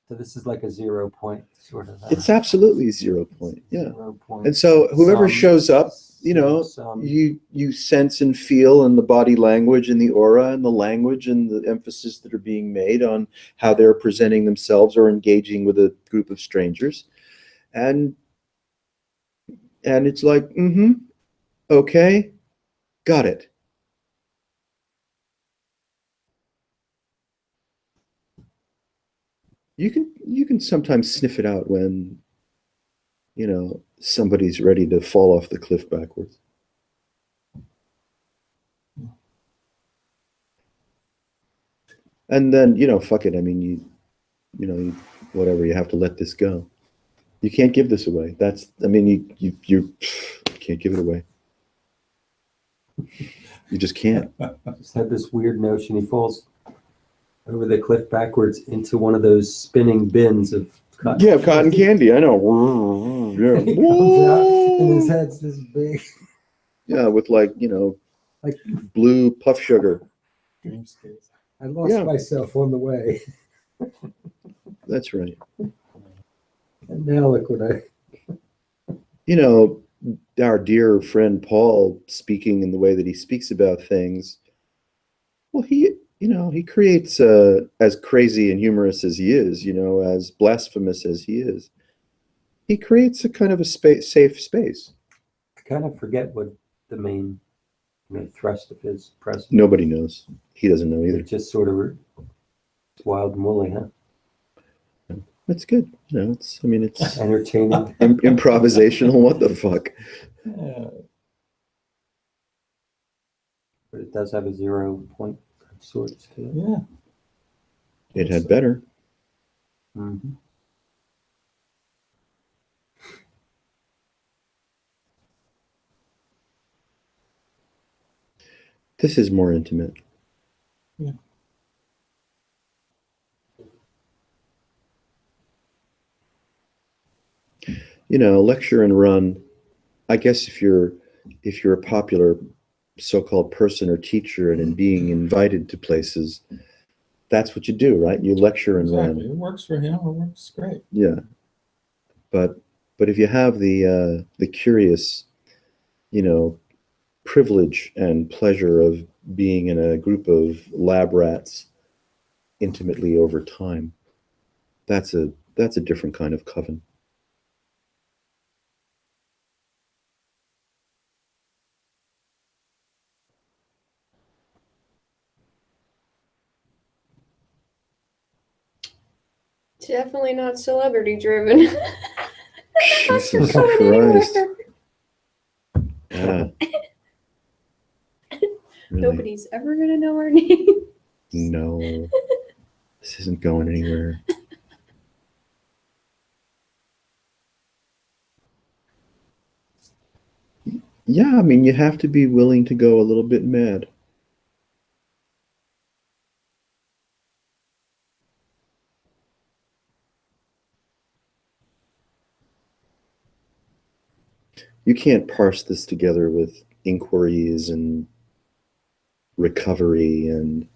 So this is like a 0 point sort of. It's absolutely 0 point. Yeah. 0 point. And so whoever Some- shows up, some- you sense and feel in the body language and the aura and the language and the emphasis that are being made on how they're presenting themselves or engaging with a group of strangers. And it's like, okay, got it. You can sometimes sniff it out when, somebody's ready to fall off the cliff backwards. And then, fuck it. I mean, you whatever, you have to let this go. You can't give this away. You can't give it away. You just can't. Just had this weird notion. He falls over the cliff backwards into one of those spinning bins of cotton. Yeah, cotton candy. I know. Yeah. He comes out and his head's this big. Yeah, with like blue puff sugar. Dreamscape. I lost Yeah. myself on the way. That's right. And now look what I. Our dear friend Paul, speaking in the way that he speaks about things, well, he creates as crazy and humorous as he is, as blasphemous as he is, he creates a kind of a safe space. I kind of forget what the main thrust of his presence. Nobody knows. He doesn't know either. It's just sort of wild and woolly, huh? That's good. It's Entertaining. improvisational. What the fuck? Yeah. But it does have a 0 point of sorts to it. Yeah. It had better. Mm-hmm. This is more intimate. Yeah. Lecture and run. I guess if you're a popular so-called person or teacher and being invited to places, that's what you do, right? You lecture and Exactly. run. It works for him. It works great. Yeah. But if you have the curious, you know, privilege and pleasure of being in a group of lab rats intimately over time, that's a different kind of coven. Definitely not celebrity driven. Jesus Christ. Yeah. Really. Nobody's ever gonna know our name. No, this isn't going anywhere. Yeah, I mean, you have to be willing to go a little bit mad. You can't parse this together with inquiries and recovery and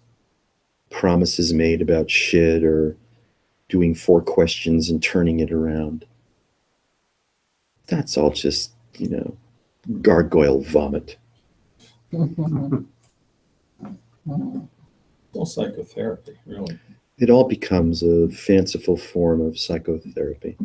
promises made about shit or doing 4 questions and turning it around. That's all just, you know, gargoyle vomit. All psychotherapy, really. It all becomes a fanciful form of psychotherapy.